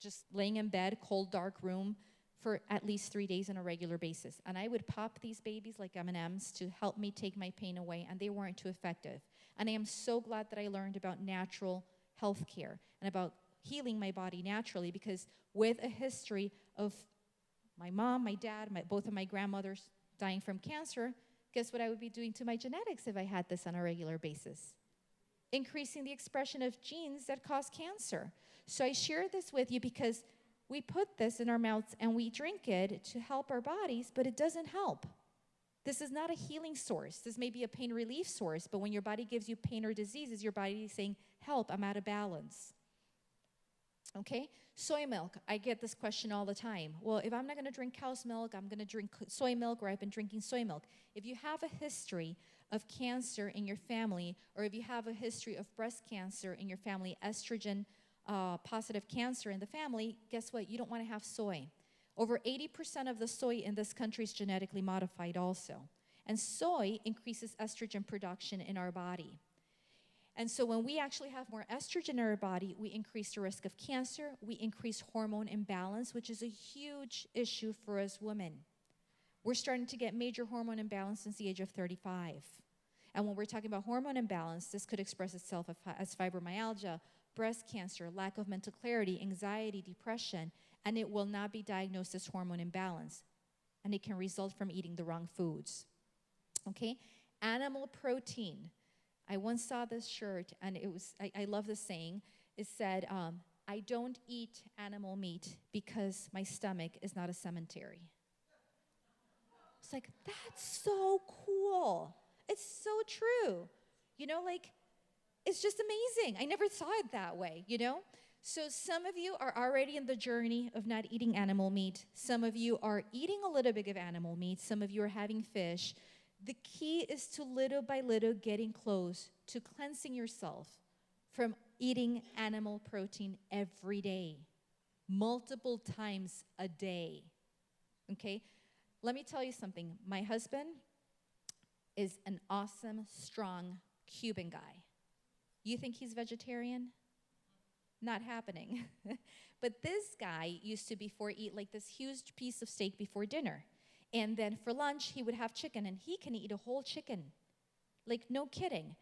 just laying in bed, cold, dark room for at least 3 days on a regular basis. And I would pop these babies like M&Ms to help me take my pain away, and they weren't too effective. And I am so glad that I learned about natural health care and about healing my body naturally, because with a history of my mom, my dad, both of my grandmothers dying from cancer, guess what I would be doing to my genetics if I had this on a regular basis? Increasing the expression of genes that cause cancer. So I share this with you because we put this in our mouths and we drink it to help our bodies, but it doesn't help. This is not a healing source. This may be a pain relief source, but when your body gives you pain or diseases, your body is saying, help, I'm out of balance. Okay? Soy milk. I get this question all the time. Well, if I'm not going to drink cow's milk, I'm going to drink soy milk, or I've been drinking soy milk. If you have a history of cancer in your family, or if you have a history of breast cancer in your family, estrogen positive cancer in the family, guess what? You don't want to have soy. Over 80% of the soy in this country is genetically modified also. And soy increases estrogen production in our body. And so when we actually have more estrogen in our body, we increase the risk of cancer, we increase hormone imbalance, which is a huge issue for us women. We're starting to get major hormone imbalance since the age of 35. And when we're talking about hormone imbalance, this could express itself as fibromyalgia, breast cancer, lack of mental clarity, anxiety, depression, and it will not be diagnosed as hormone imbalance. And it can result from eating the wrong foods. Okay? Animal protein. I once saw this shirt, and I love the saying. It said, I don't eat animal meat because my stomach is not a cemetery. It's like, that's so cool. It's so true. You know, like, it's just amazing. I never saw it that way, you know? So some of you are already in the journey of not eating animal meat. Some of you are eating a little bit of animal meat. Some of you are having fish. The key is to little by little getting close to cleansing yourself from eating animal protein every day, multiple times a day, okay? Let me tell you something. My husband is an awesome, strong Cuban guy. You think he's vegetarian? not happening. But this guy used to before eat like this huge piece of steak before dinner. And then for lunch, he would have chicken, and he can eat a whole chicken. Like, no kidding.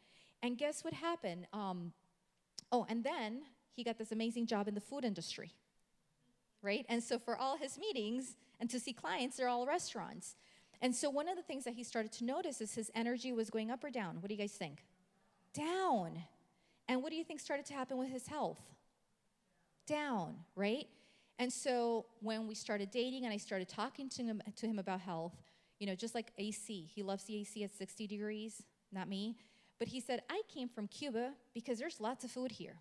And guess what happened? And then he got this amazing job in the food industry, right? And so for all his meetings and to see clients, they're all restaurants. And so one of the things that he started to notice is his energy was going up or down. What do you guys think? Down. And what do you think started to happen with his health? Down, right? And so when we started dating and I started talking to him about health, just like AC. He loves the AC at 60 degrees, not me. But he said, I came from Cuba because there's lots of food here.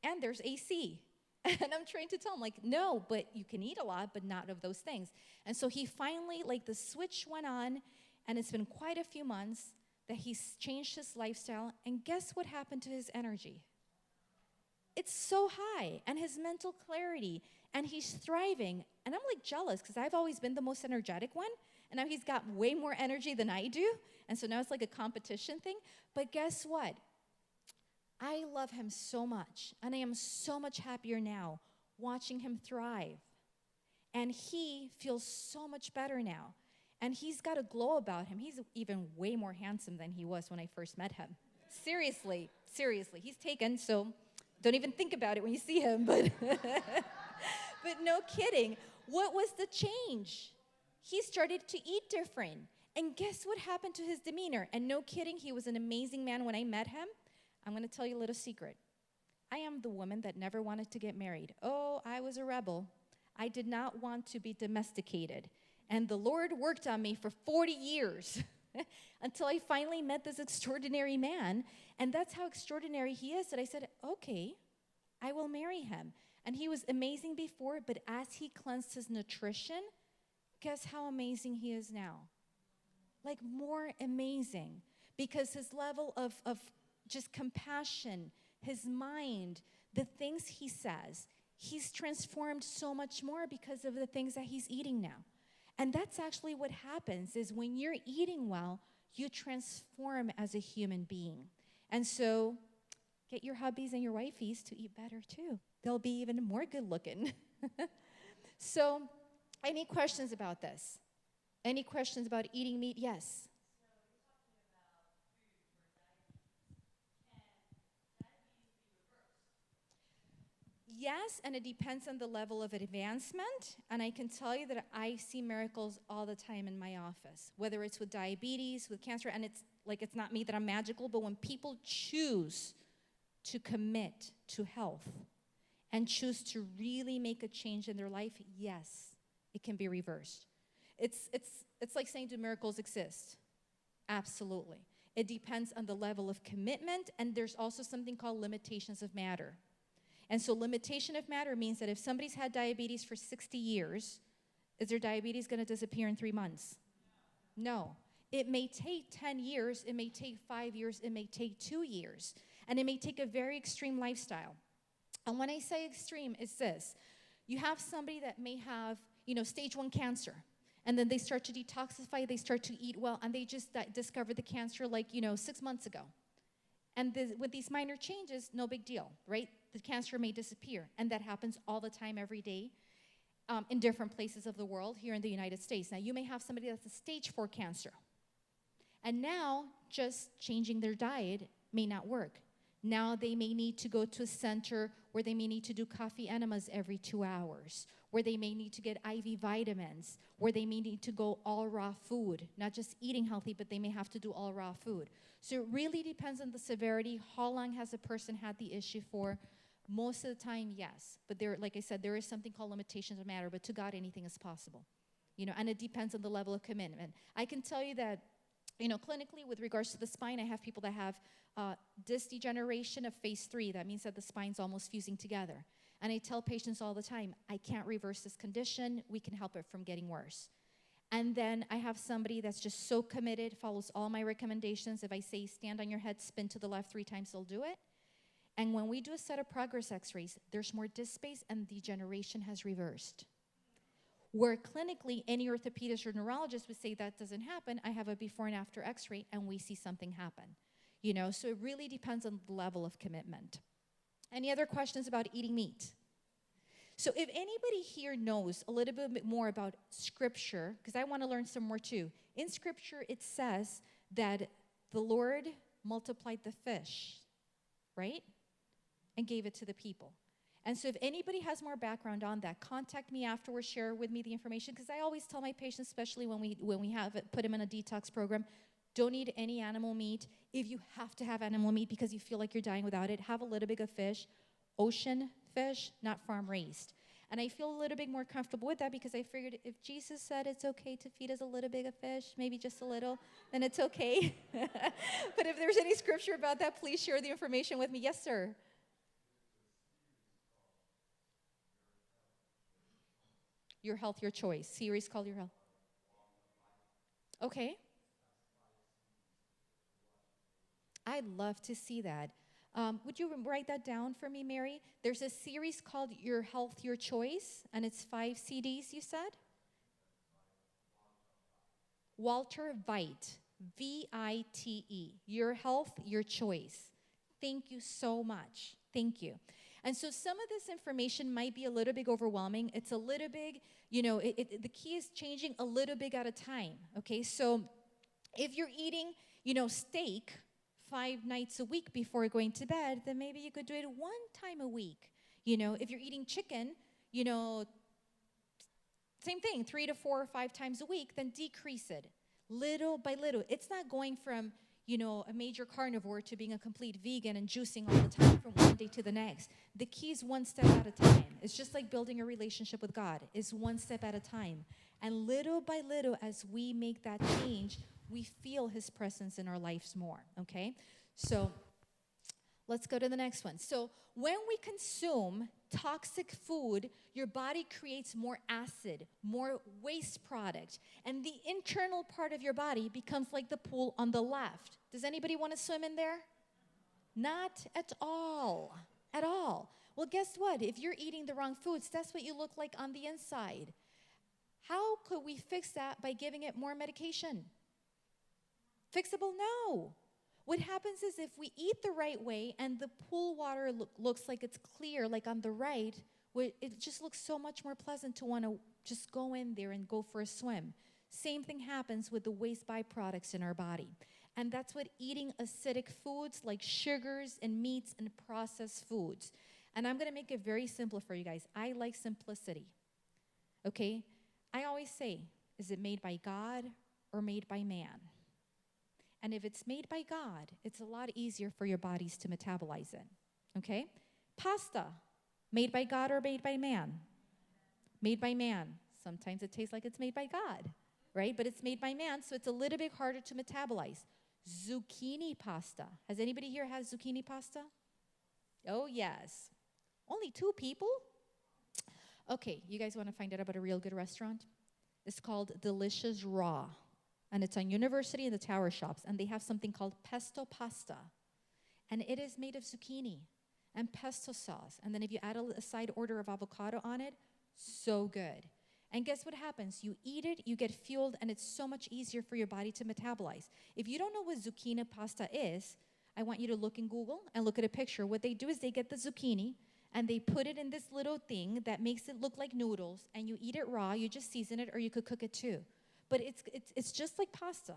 And there's AC. And I'm trying to tell him, like, no, but you can eat a lot, but not of those things. And so he finally, the switch went on, and it's been quite a few months that he's changed his lifestyle. And guess what happened to his energy? It's so high, and his mental clarity, and he's thriving. And I'm, jealous, because I've always been the most energetic one, and now he's got way more energy than I do. And so now it's like a competition thing. But guess what? I love him so much, and I am so much happier now watching him thrive. And he feels so much better now. And he's got a glow about him. He's even way more handsome than he was when I first met him. Seriously. He's taken, so don't even think about it when you see him. But, but no kidding. What was the change? He started to eat different. And guess what happened to his demeanor? And no kidding, he was an amazing man when I met him. I'm going to tell you a little secret. I am the woman that never wanted to get married. Oh, I was a rebel. I did not want to be domesticated. And the Lord worked on me for 40 years until I finally met this extraordinary man. And that's how extraordinary he is that I said, okay, I will marry him. And he was amazing before, but as he cleansed his nutrition, guess how amazing he is now? More amazing. Because his level of just compassion, his mind, the things he says, he's transformed so much more because of the things that he's eating now. And that's actually what happens is when you're eating well, you transform as a human being. And so get your hubbies and your wifeys to eat better too. They'll be even more good looking. So any questions about this? Any questions about eating meat? Yes. Yes, and it depends on the level of advancement. And I can tell you that I see miracles all the time in my office, whether it's with diabetes, with cancer, and it's not me that I'm magical, but when people choose to commit to health and choose to really make a change in their life, yes, it can be reversed. It's like saying, do miracles exist? Absolutely. It depends on the level of commitment, and there's also something called limitations of matter. And so limitation of matter means that if somebody's had diabetes for 60 years, is their diabetes going to disappear in 3 months? No. It may take 10 years, it may take 5 years, it may take 2 years, and it may take a very extreme lifestyle. And when I say extreme, it's this. You have somebody that may have, stage 1 cancer, and then they start to detoxify, they start to eat well, and they just discovered the cancer 6 months ago. And with these minor changes, no big deal, right? The cancer may disappear, and that happens all the time, every day, in different places of the world, here in the United States. Now, you may have somebody that's a stage 4 cancer, and now just changing their diet may not work. Now they may need to go to a center where they may need to do coffee enemas every 2 hours, where they may need to get IV vitamins, where they may need to go all raw food, not just eating healthy, but they may have to do all raw food. So it really depends on the severity. How long has a person had the issue for? Most of the time, yes. But like I said, there is something called limitations of matter, but to God, anything is possible. And it depends on the level of commitment. I can tell you that, clinically, with regards to the spine, I have people that have disc degeneration of phase 3. That means that the spine's almost fusing together. And I tell patients all the time, I can't reverse this condition. We can help it from getting worse. And then I have somebody that's just so committed, follows all my recommendations. If I say stand on your head, spin to the left 3 times, they'll do it. And when we do a set of progress x-rays, there's more disc space and degeneration has reversed. Where clinically, any orthopedist or neurologist would say that doesn't happen, I have a before and after x-ray and we see something happen. So it really depends on the level of commitment. Any other questions about eating meat? So if anybody here knows a little bit more about Scripture, because I want to learn some more too. In Scripture, it says that the Lord multiplied the fish, right? And gave it to the people. And so if anybody has more background on that, contact me afterwards, share with me the information, because I always tell my patients, especially when we have it, put them in a detox program, don't eat any animal meat. If you have to have animal meat because you feel like you're dying without it, have a little bit of fish, ocean fish, not farm raised. And I feel a little bit more comfortable with that because I figured if Jesus said it's okay to feed us a little bit of fish, maybe just a little, then it's okay. But if there's any scripture about that, please share the information with me. Yes, sir. Your Health, Your Choice. Series called Your Health. Okay. I'd love to see that. Would you write that down for me, Mary? There's a series called Your Health, Your Choice, and it's 5 CDs, you said? Walter Vite, Vite. Your Health, Your Choice. Thank you so much. Thank you. And so some of this information might be a little bit overwhelming. It's a little big, the key is changing a little bit at a time, okay? So if you're eating, steak 5 nights a week before going to bed, then maybe you could do it 1 time a week. If you're eating chicken, same thing, 3 to 4 or 5 times a week, then decrease it little by little. It's not going from, a major carnivore to being a complete vegan and juicing all the time from one day to the next. The key is 1 step at a time. It's just like building a relationship with God. It's 1 step at a time. And little by little, as we make that change, we feel his presence in our lives more, okay? So let's go to the next one. So when we consume toxic food, your body creates more acid, more waste product, and the internal part of your body becomes like the pool on the left. Does anybody want to swim in there? Not at all. At all. Well, guess what? If you're eating the wrong foods, that's what you look like on the inside. How could we fix that by giving it more medication? Fixable? No. What happens is if we eat the right way and the pool water looks like it's clear, like on the right, it just looks so much more pleasant to want to just go in there and go for a swim. Same thing happens with the waste byproducts in our body. And that's what eating acidic foods like sugars and meats and processed foods. And I'm going to make it very simple for you guys. I like simplicity. Okay? I always say, is it made by God or made by man? And if it's made by God, it's a lot easier for your bodies to metabolize it, okay? Pasta, made by God or made by man? Made by man. Sometimes it tastes like it's made by God, right? But it's made by man, so it's a little bit harder to metabolize. Zucchini pasta. Has anybody here had zucchini pasta? Oh, yes. Only 2 people? Okay, you guys want to find out about a real good restaurant? It's called Delicious Raw. And it's on University in the Tower Shops. And they have something called pesto pasta. And it is made of zucchini and pesto sauce. And then if you add a side order of avocado on it, so good. And guess what happens? You eat it, you get fueled, and it's so much easier for your body to metabolize. If you don't know what zucchini pasta is, I want you to look in Google and look at a picture. What they do is they get the zucchini, and they put it in this little thing that makes it look like noodles, and you eat it raw. You just season it, or you could cook it too. But it's just like pasta,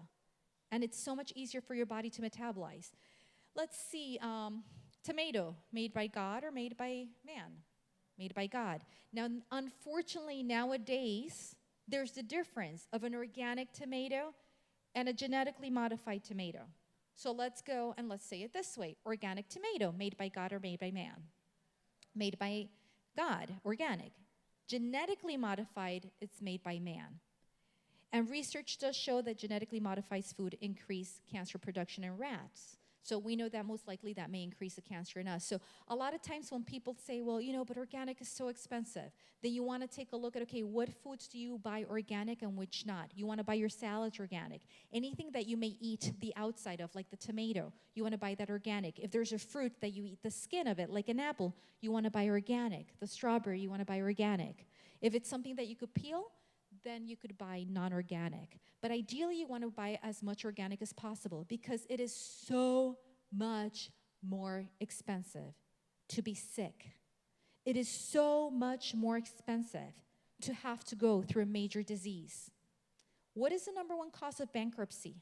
and it's so much easier for your body to metabolize. Let's see, tomato, made by God or made by man? Made by God. Now, unfortunately, nowadays, there's the difference of an organic tomato and a genetically modified tomato. So let's go and let's say it this way. Organic tomato, made by God or made by man? Made by God, organic. Genetically modified, it's made by man. And research does show that genetically modified food increase cancer production in rats. So we know that most likely that may increase the cancer in us. So a lot of times when people say, well, but organic is so expensive, then you want to take a look at, okay, what foods do you buy organic and which not? You want to buy your salads organic. Anything that you may eat the outside of, like the tomato, you want to buy that organic. If there's a fruit that you eat the skin of it, like an apple, you want to buy organic. The strawberry, you want to buy organic. If it's something that you could peel, then you could buy non-organic. But ideally, you want to buy as much organic as possible because it is so much more expensive to be sick. It is so much more expensive to have to go through a major disease. What is the number one cause of bankruptcy?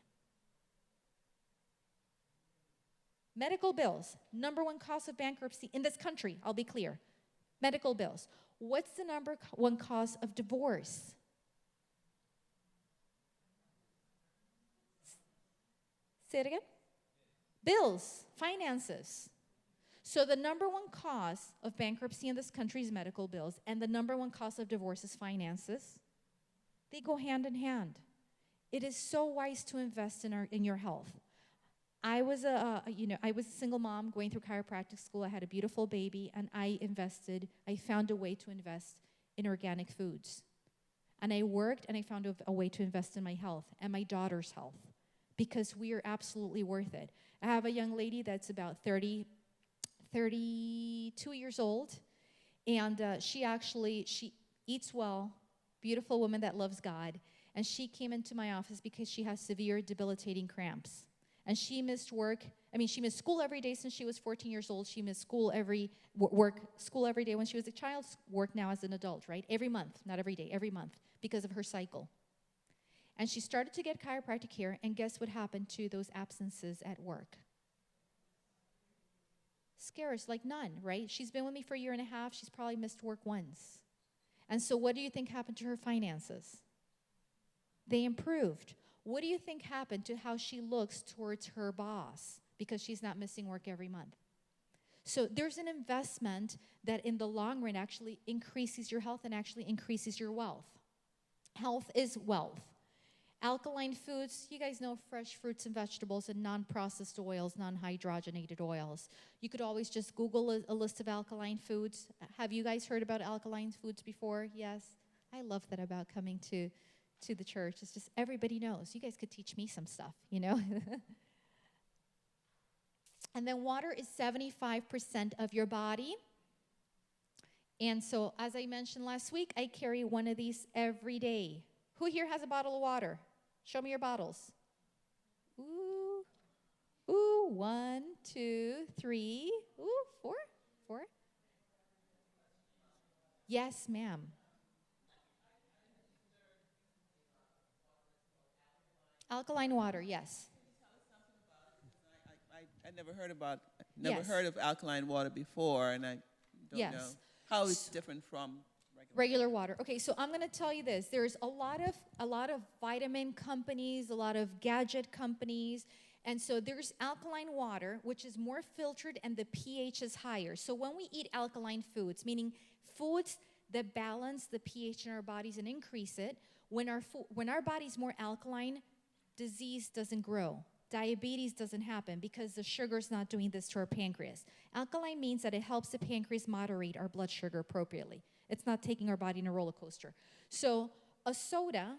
Medical bills, number one cause of bankruptcy in this country, I'll be clear. Medical bills. What's the number one cause of divorce? Say it again. Bills, finances. So the number one cause of bankruptcy in this country is medical bills, and the number one cause of divorce is finances. They go hand in hand. It is so wise to invest in your health. I was a single mom going through chiropractic school. I had a beautiful baby, and I found a way to invest in organic foods. And I worked, and I found a way to invest in my health and my daughter's health, because we are absolutely worth it. I have a young lady that's about 32 years old, and she eats well, beautiful woman that loves God, and she came into my office because she has severe debilitating cramps. And she missed she missed school every day since she was 14 years old. She missed school school every day when she was a child, work now as an adult, right? Every month, not every day, every month, because of her cycle. And she started to get chiropractic care, and guess what happened to those absences at work? Scarce, like none, right? She's been with me for a year and a half. She's probably missed work once. And so what do you think happened to her finances? They improved. What do you think happened to how she looks towards her boss because she's not missing work every month? So there's an investment that in the long run actually increases your health and actually increases your wealth. Health is wealth. Alkaline foods, you guys know fresh fruits and vegetables and non-processed oils, non-hydrogenated oils. You could always just Google a list of alkaline foods. Have you guys heard about alkaline foods before? Yes. I love that about coming to the church. It's just everybody knows. You guys could teach me some stuff, you know. And then water is 75% of your body. And so, as I mentioned last week, I carry one of these every day. Who here has a bottle of water? Show me your bottles. Ooh. Ooh, 1, 2, 3. Ooh, 4. Yes, ma'am. Alkaline water, yes. I never heard of alkaline water before, and I don't know how it's different from regular water. Okay, so I'm going to tell you this. There's a lot of vitamin companies, a lot of gadget companies, and so there's alkaline water, which is more filtered and the pH is higher. So when we eat alkaline foods, meaning foods that balance the pH in our bodies and increase it, when our body's more alkaline, disease doesn't grow. Diabetes doesn't happen because the sugar's not doing this to our pancreas. Alkaline means that it helps the pancreas moderate our blood sugar appropriately. It's not taking our body in a roller coaster. So a soda,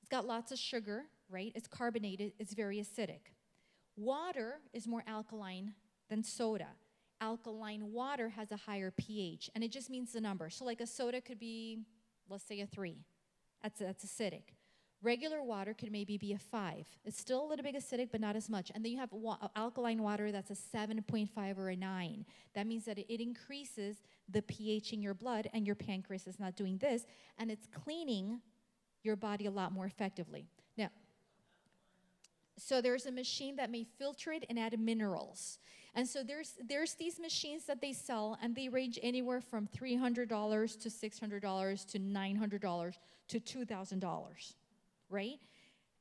it's got lots of sugar, right? It's carbonated. It's very acidic. Water is more alkaline than soda. Alkaline water has a higher pH, and it just means the number. So like a soda could be, let's say, a 3. That's acidic. Regular water could maybe be a 5. It's still a little bit acidic, but not as much. And then you have alkaline water that's a 7.5 or a 9. That means that it increases the pH in your blood, and your pancreas is not doing this, and it's cleaning your body a lot more effectively. Now, so there's a machine that may filter it and add minerals. And so there's these machines that they sell, and they range anywhere from $300 to $600 to $900 to $2,000. Right?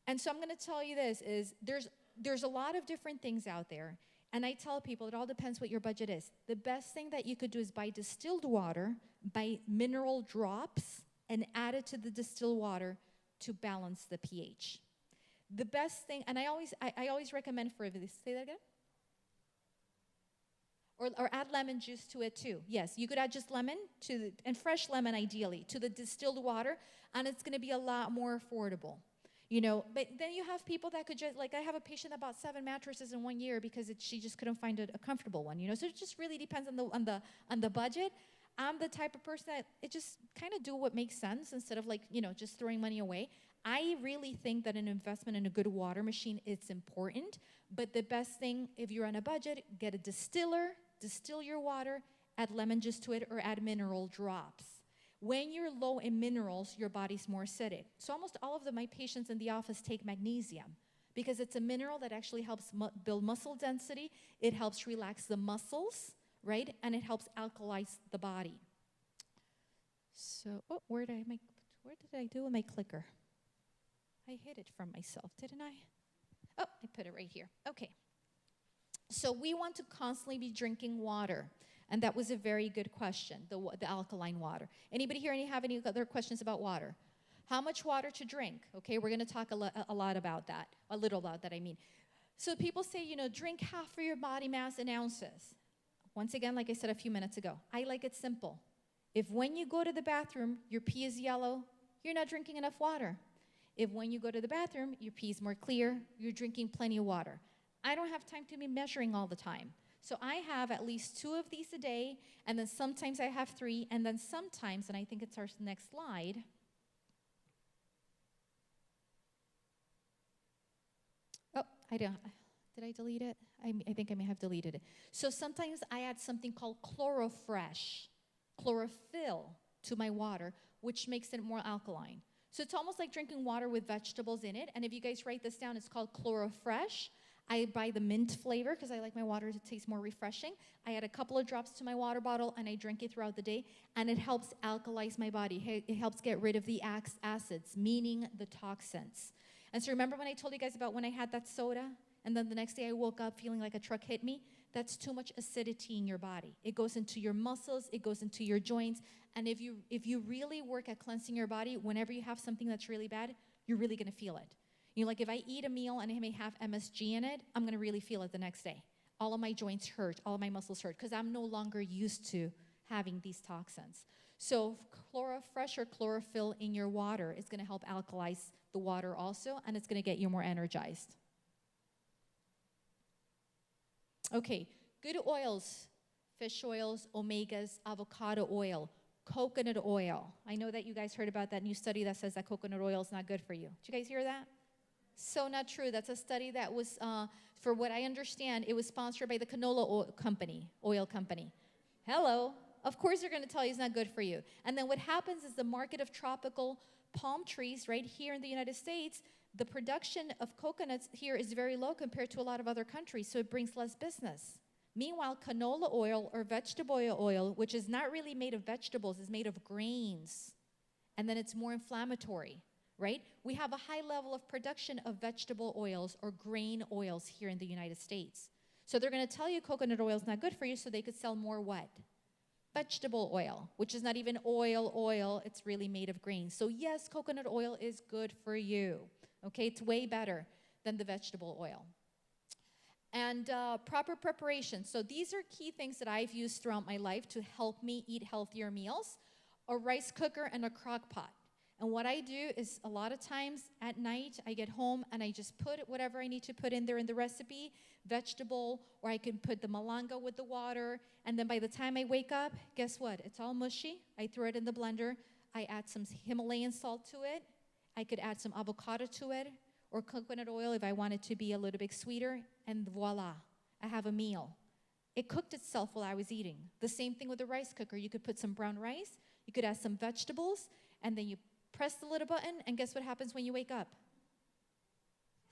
And so I'm going to tell you this, is there's a lot of different things out there, and I tell people it all depends what your budget is. The best thing that you could do is buy distilled water, buy mineral drops, and add it to the distilled water to balance the pH. The best thing, and I always recommend for this, say that again? Or add lemon juice to it too. Yes, you could add just lemon and fresh lemon ideally to the distilled water, and it's going to be a lot more affordable. You know, but then you have people that could just, like I have a patient that bought 7 mattresses in 1 year because she just couldn't find a comfortable one, you know. So it just really depends on the budget. I'm the type of person that it just kind of do what makes sense instead of just throwing money away. I really think that an investment in a good water machine is important, but the best thing if you're on a budget, get a distiller, distill your water, add lemon juice to it, or add mineral drops. When you're low in minerals, your body's more acidic. So almost all of my patients in the office take magnesium because it's a mineral that actually helps build muscle density. It helps relax the muscles, right? And it helps alkalize the body. So, where did I do with my clicker? I hid it from myself, didn't I? Oh, I put it right here. Okay. So we want to constantly be drinking water. And that was a very good question, the alkaline water. Anybody here have any other questions about water? How much water to drink? Okay, we're going to talk a lot about that, a little about that, I mean. So people say, drink half of your body mass in ounces. Once again, like I said a few minutes ago, I like it simple. If when you go to the bathroom, your pee is yellow, you're not drinking enough water. If when you go to the bathroom, your pee is more clear, you're drinking plenty of water. I don't have time to be measuring all the time. So I have at least 2 of these a day, and then sometimes I have 3, and then sometimes, and I think it's our next slide. Oh, did I delete it? I think I may have deleted it. So sometimes I add something called chlorophyll to my water, which makes it more alkaline. So it's almost like drinking water with vegetables in it. And if you guys write this down, it's called ChloroFresh. I buy the mint flavor because I like my water to taste more refreshing. I add a couple of drops to my water bottle and I drink it throughout the day. And it helps alkalize my body. It helps get rid of the acids, meaning the toxins. And so remember when I told you guys about when I had that soda? And then the next day I woke up feeling like a truck hit me? That's too much acidity in your body. It goes into your muscles, it goes into your joints. And if you really work at cleansing your body, whenever you have something that's really bad, you're really going to feel it. Like if I eat a meal and it may have MSG in it, I'm going to really feel it the next day. All of my joints hurt, all of my muscles hurt, because I'm no longer used to having these toxins. So ChloroFresh or chlorophyll in your water is going to help alkalize the water also, and it's going to get you more energized. Okay, good oils, fish oils, omegas, avocado oil, coconut oil. I know that you guys heard about that new study that says that coconut oil is not good for you. Did you guys hear that? So not true. That's a study that was, for what I understand, it was sponsored by the canola oil company. Hello. Of course they're going to tell you it's not good for you. And then what happens is the market of tropical palm trees right here in the United States, the production of coconuts here is very low compared to a lot of other countries, so it brings less business. Meanwhile, canola oil or vegetable oil, which is not really made of vegetables, is made of grains. And then it's more inflammatory, right? We have a high level of production of vegetable oils or grain oils here in the United States. So they're going to tell you coconut oil is not good for you, so they could sell more what? Vegetable oil, which is not even oil, it's really made of grains. So yes, coconut oil is good for you, okay? It's way better than the vegetable oil. And proper preparation. So these are key things that I've used throughout my life to help me eat healthier meals. A rice cooker and a crock pot. And what I do is a lot of times at night, I get home and I just put whatever I need to put in there in the recipe, vegetable, or I can put the malanga with the water. And then by the time I wake up, guess what? It's all mushy. I throw it in the blender. I add some Himalayan salt to it. I could add some avocado to it or coconut oil if I want it to be a little bit sweeter. And voila, I have a meal. It cooked itself while I was eating. The same thing with the rice cooker. You could put some brown rice. You could add some vegetables. And then you press the little button, and guess what happens when you wake up?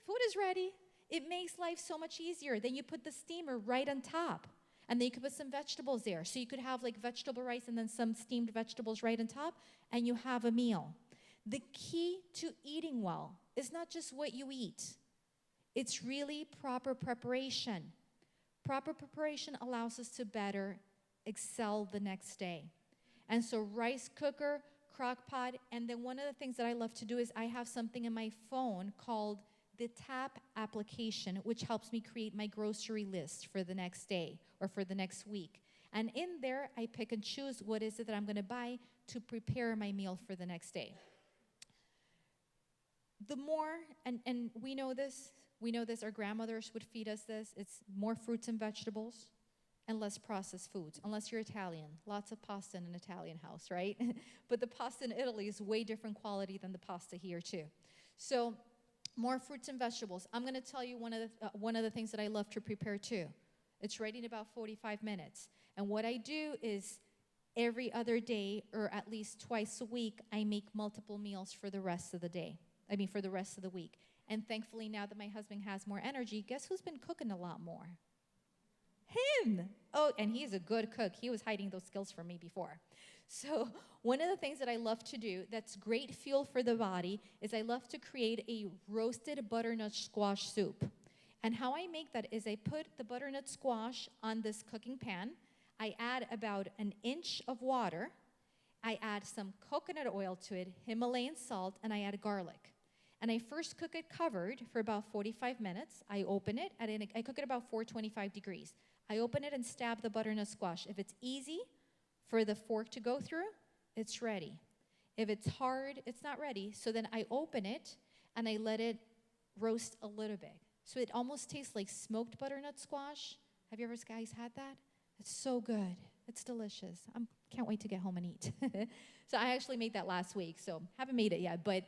Food is ready. It makes life so much easier. Then you put the steamer right on top, and then you could put some vegetables there. So you could have like vegetable rice and then some steamed vegetables right on top, and you have a meal. The key to eating well is not just what you eat. It's really proper preparation. Proper preparation allows us to better excel the next day. And so rice cooker, crock pot, and then one of the things that I love to do is I have something in my phone called the TAP application, which helps me create my grocery list for the next day or for the next week. And in there, I pick and choose what is it that I'm going to buy to prepare my meal for the next day. The more, and we know this, our grandmothers would feed us this, it's more fruits and vegetables and less processed foods, unless you're Italian. Lots of pasta in an Italian house, right? But the pasta in Italy is way different quality than the pasta here too. So more fruits and vegetables. I'm going to tell you one of the things that I love to prepare too. It's ready in about 45 minutes. And what I do is every other day, or at least twice a week, I make multiple meals for the rest of the day. For the rest of the week. And thankfully, now that my husband has more energy, guess who's been cooking a lot more? Him. Oh, and he's a good cook. He was hiding those skills from me before. So one of the things that I love to do that's great fuel for the body is I love to create a roasted butternut squash soup. And how I make that is I put the butternut squash on this cooking pan. I add about an inch of water. I add some coconut oil to it, Himalayan salt, and I add garlic. And I first cook it covered for about 45 minutes. I open it, I cook it about 425 degrees. I open it and stab the butternut squash. If it's easy for the fork to go through, it's ready. If it's hard, it's not ready. So then I open it and I let it roast a little bit. So it almost tastes like smoked butternut squash. Have you ever guys had that? It's so good. It's delicious. I can't wait to get home and eat. So I actually made that last week, so haven't made it yet, but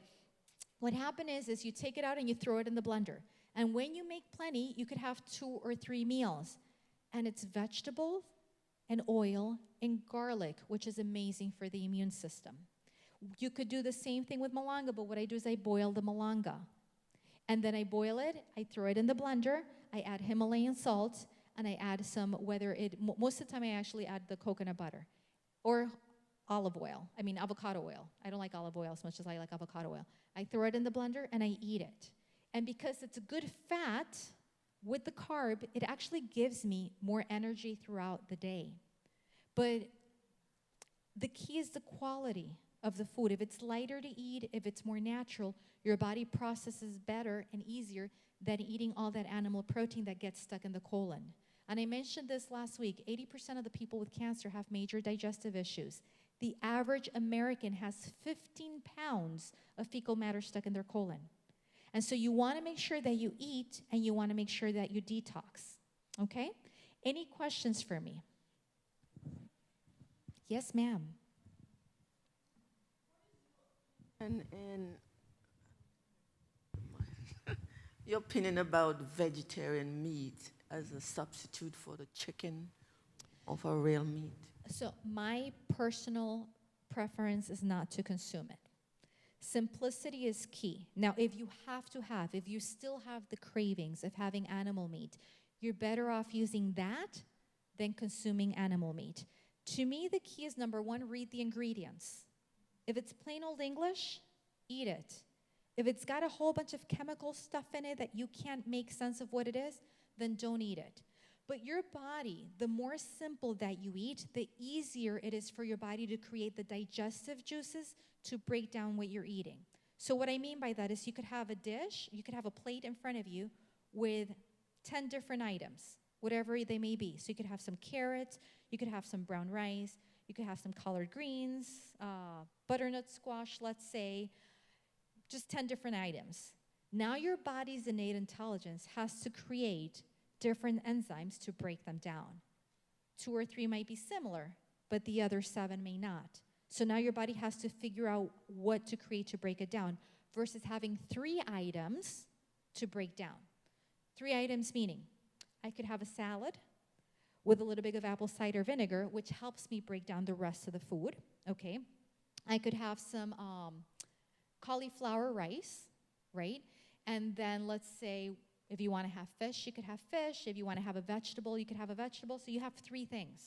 what happened is you take it out and you throw it in the blender. And when you make plenty, you could have 2 or 3 meals. And it's vegetables and oil and garlic, which is amazing for the immune system. You could do the same thing with malanga, but what I do is I boil the malanga. And then I boil it, I throw it in the blender, I add Himalayan salt, and I add some, most of the time I actually add the coconut butter. Or olive oil, avocado oil. I don't like olive oil as much as I like avocado oil. I throw it in the blender and I eat it. And because it's a good fat with the carb, it actually gives me more energy throughout the day. But the key is the quality of the food. If it's lighter to eat, if it's more natural, your body processes better and easier than eating all that animal protein that gets stuck in the colon. And I mentioned this last week, 80% of the people with cancer have major digestive issues. The average American has 15 pounds of fecal matter stuck in their colon. And so you want to make sure that you eat and you want to make sure that you detox. Okay? Any questions for me? Yes, ma'am. And your opinion about vegetarian meat as a substitute for the chicken or for real meat? So my personal preference is not to consume it. Simplicity is key. Now, if you still have the cravings of having animal meat, you're better off using that than consuming animal meat. To me, the key is, number one, read the ingredients. If it's plain old English, eat it. If it's got a whole bunch of chemical stuff in it that you can't make sense of what it is, then don't eat it. But your body, the more simple that you eat, the easier it is for your body to create the digestive juices to break down what you're eating. So what I mean by that is you could have a dish, you could have a plate in front of you with 10 different items, whatever they may be. So you could have some carrots, you could have some brown rice, you could have some collard greens, butternut squash, let's say, just 10 different items. Now your body's innate intelligence has to create different enzymes to break them down. 2 or 3 might be similar, but the other 7 may not. So now your body has to figure out what to create to break it down versus having 3 items to break down. 3 items meaning I could have a salad with a little bit of apple cider vinegar, which helps me break down the rest of the food, okay? I could have some cauliflower rice, right? And then let's say if you want to have fish, you could have fish. If you want to have a vegetable, you could have a vegetable. So you have 3 things.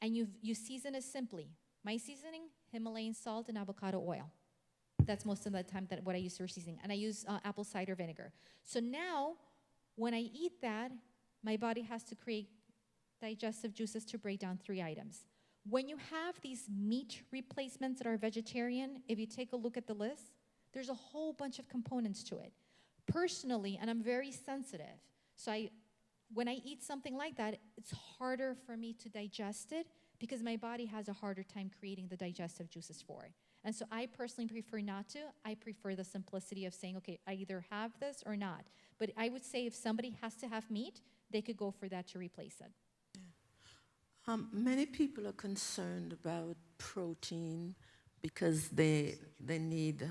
And you season it simply. My seasoning, Himalayan salt and avocado oil. That's most of the time what I use for seasoning. And I use apple cider vinegar. So now, when I eat that, my body has to create digestive juices to break down 3 items. When you have these meat replacements that are vegetarian, if you take a look at the list, there's a whole bunch of components to it. Personally, and I'm very sensitive, so when I eat something like that, it's harder for me to digest it because my body has a harder time creating the digestive juices for it. And so I personally prefer not to. I prefer the simplicity of saying, okay, I either have this or not. But I would say if somebody has to have meat, they could go for that to replace it. Many people are concerned about protein because they need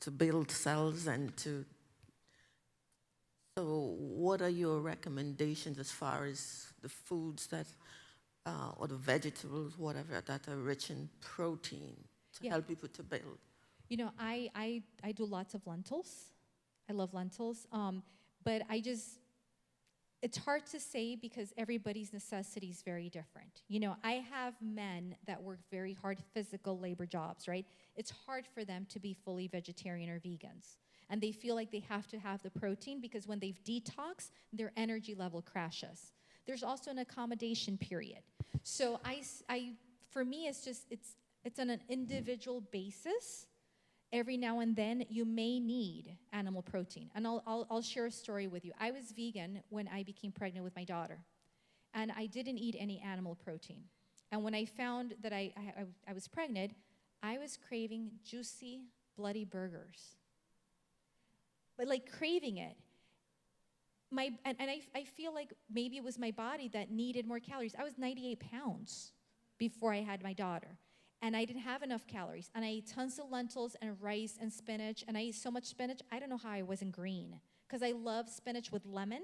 to build cells and to So what are your recommendations as far as the foods that, or the vegetables, whatever, that are rich in protein to help people to build? You know, I do lots of lentils. I love lentils. But it's hard to say because everybody's necessity is very different. You know, I have men that work very hard physical labor jobs, right? It's hard for them to be fully vegetarian or vegans. And they feel like they have to have the protein because when they've detoxed, their energy level crashes. There's also an accommodation period. So for me, it's on an individual basis. Every now and then, you may need animal protein. And I'll share a story with you. I was vegan when I became pregnant with my daughter. And I didn't eat any animal protein. And when I found that I was pregnant, I was craving juicy, bloody burgers. But like craving it. I feel like maybe it was my body that needed more calories. I was 98 pounds before I had my daughter. And I didn't have enough calories. And I ate tons of lentils and rice and spinach. And I ate so much spinach, I don't know how I wasn't green. Because I love spinach with lemon.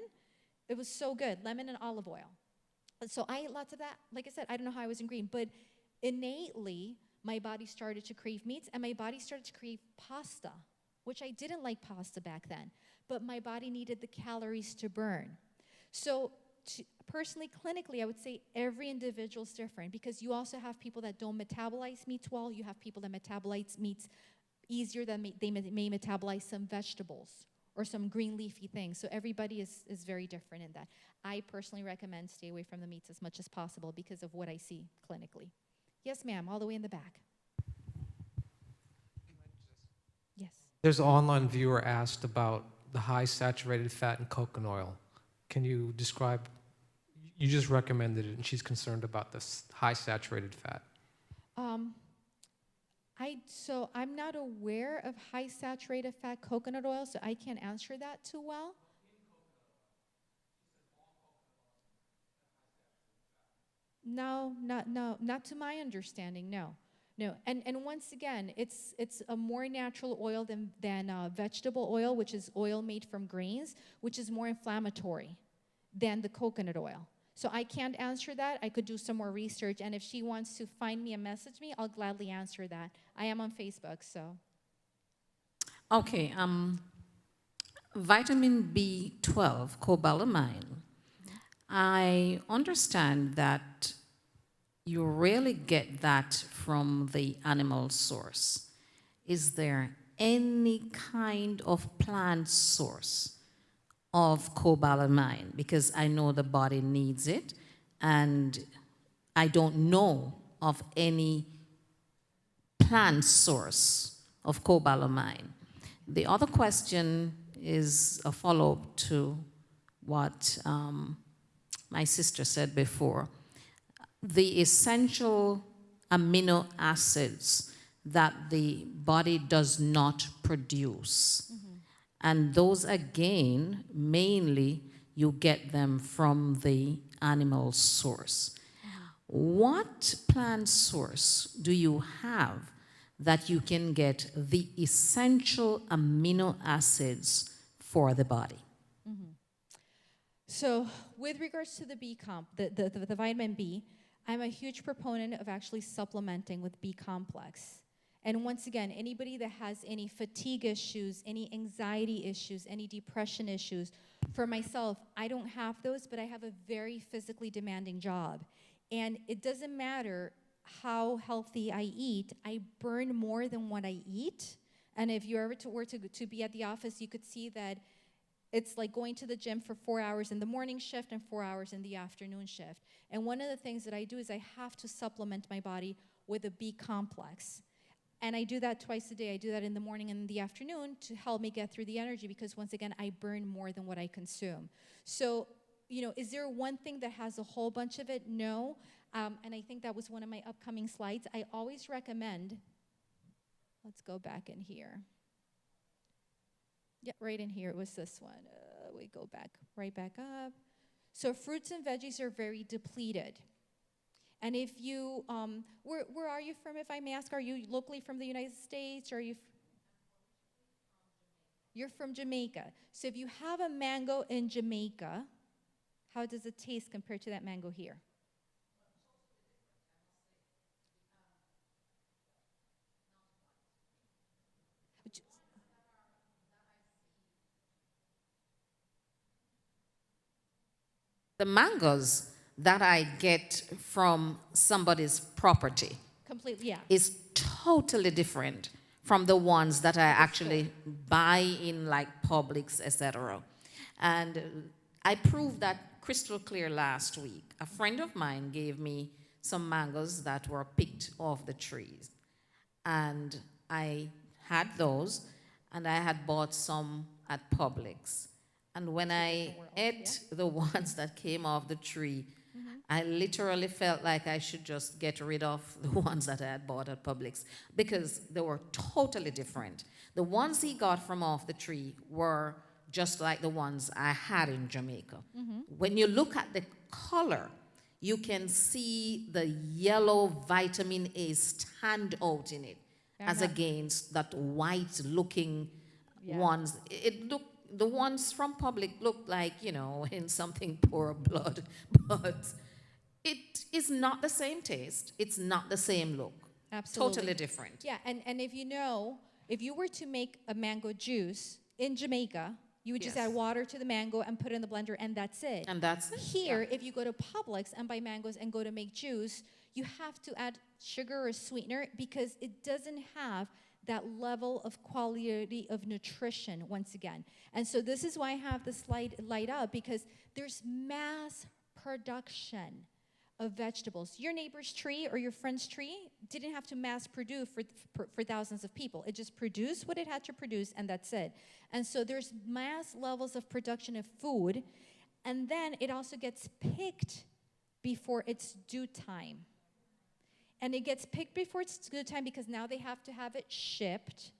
It was so good, lemon and olive oil. And so I ate lots of that. Like I said, I don't know how I wasn't green. But innately, my body started to crave meats. And my body started to crave pasta, which I didn't like pasta back then. But my body needed the calories to burn. So personally, clinically, I would say every individual is different because you also have people that don't metabolize meats well. You have people that metabolize meats easier than they may metabolize some vegetables or some green leafy things. So everybody is very different in that. I personally recommend stay away from the meats as much as possible because of what I see clinically. Yes, ma'am, all the way in the back. Yes. There's an online viewer asked about the high saturated fat in coconut oil. Can you describe? You just recommended it, and she's concerned about this high saturated fat. So I'm not aware of high saturated fat coconut oil, so I can't answer that too well. No, not to my understanding, no. And once again, it's a more natural oil than vegetable oil, which is oil made from grains, which is more inflammatory than the coconut oil. So I can't answer that. I could do some more research, and if she wants to find me and message me, I'll gladly answer that. I am on Facebook, so. Okay, vitamin B12, cobalamin. I understand that you rarely get that from the animal source. Is there any kind of plant source of cobalamin? Because I know the body needs it, and I don't know of any plant source of cobalamin. The other question is a follow-up to what my sister said before. The essential amino acids that the body does not produce. Mm-hmm. And those, again, mainly you get them from the animal source. What plant source do you have that you can get the essential amino acids for the body? Mm-hmm. So with regards to the the vitamin B, I'm a huge proponent of actually supplementing with B complex. And once again, anybody that has any fatigue issues, any anxiety issues, any depression issues, for myself, I don't have those, but I have a very physically demanding job. And it doesn't matter how healthy I eat, I burn more than what I eat. And if you ever were to be at the office, you could see that it's like going to the gym for 4 hours in the morning shift and 4 hours in the afternoon shift. And one of the things that I do is I have to supplement my body with a B complex. And I do that twice a day. I do that in the morning and in the afternoon to help me get through the energy because, once again, I burn more than what I consume. So, is there one thing that has a whole bunch of it? No. And I think that was one of my upcoming slides. I always recommend, let's go back in here. Yeah, right in here. It was this one. We go back, right back up. So fruits and veggies are very depleted. And if you, where are you from, if I may ask? Are you locally from the United States? Or are you? You're from Jamaica. So if you have a mango in Jamaica, how does it taste compared to that mango here? The mangoes that I get from somebody's property Completely, yeah. is totally different from the ones that I actually buy in like Publix, etc. And I proved that crystal clear last week. A friend of mine gave me some mangoes that were picked off the trees. And I had those, and I had bought some at Publix. And when I ate the ones that came off the tree, I literally felt like I should just get rid of the ones that I had bought at Publix because they were totally different. The ones he got from off the tree were just like the ones I had in Jamaica. When you look at the color, you can see the yellow vitamin A stand out in it as against that white looking ones. The ones from Public look like, in something poor blood, but it is not the same taste. It's not the same look. Absolutely. Totally different. Yeah, and if you were to make a mango juice in Jamaica, you would just add water to the mango and put it in the blender, and that's it. And that's it. Here, if you go to Publix and buy mangoes and go to make juice, you have to add sugar or sweetener because it doesn't have that level of quality of nutrition once again. And so this is why I have this light up, because there's mass production of vegetables. Your neighbor's tree or your friend's tree didn't have to mass produce for thousands of people. It just produced what it had to produce, and that's it. And so there's mass levels of production of food, and then it also gets picked before its due time. And it gets picked before it's due time because now they have to have it shipped,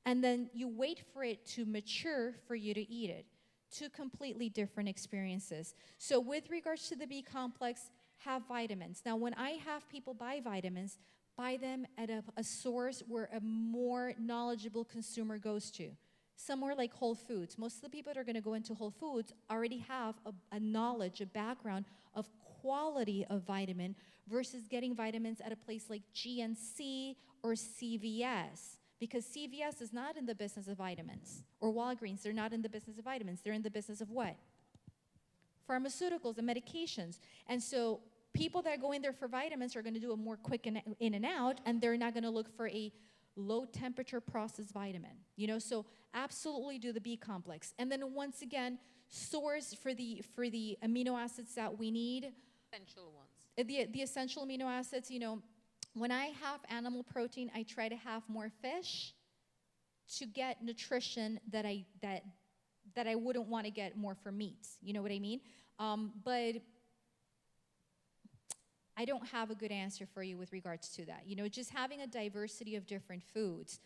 and then you wait for it to mature for you to eat it. Two completely different experiences. So with regards to the B complex, have vitamins. Now, when I have people buy vitamins, buy them at a source where a more knowledgeable consumer goes to. Somewhere like Whole Foods. Most of the people that are going to go into Whole Foods already have a knowledge, a background of quality of vitamin versus getting vitamins at a place like GNC or CVS. Because CVS is not in the business of vitamins. Or Walgreens, they're not in the business of vitamins. They're in the business of what? Pharmaceuticals and medications. And so people that go in there for vitamins are going to do a more quick in and out, and they're not going to look for a low temperature processed vitamin. So absolutely do the B complex. And then once again, source for the amino acids that we need. Essential ones. The essential amino acids, when I have animal protein, I try to have more fish to get nutrition that I wouldn't want to get more from meats. You know what I mean? But I don't have a good answer for you with regards to that. Just having a diversity of different foods.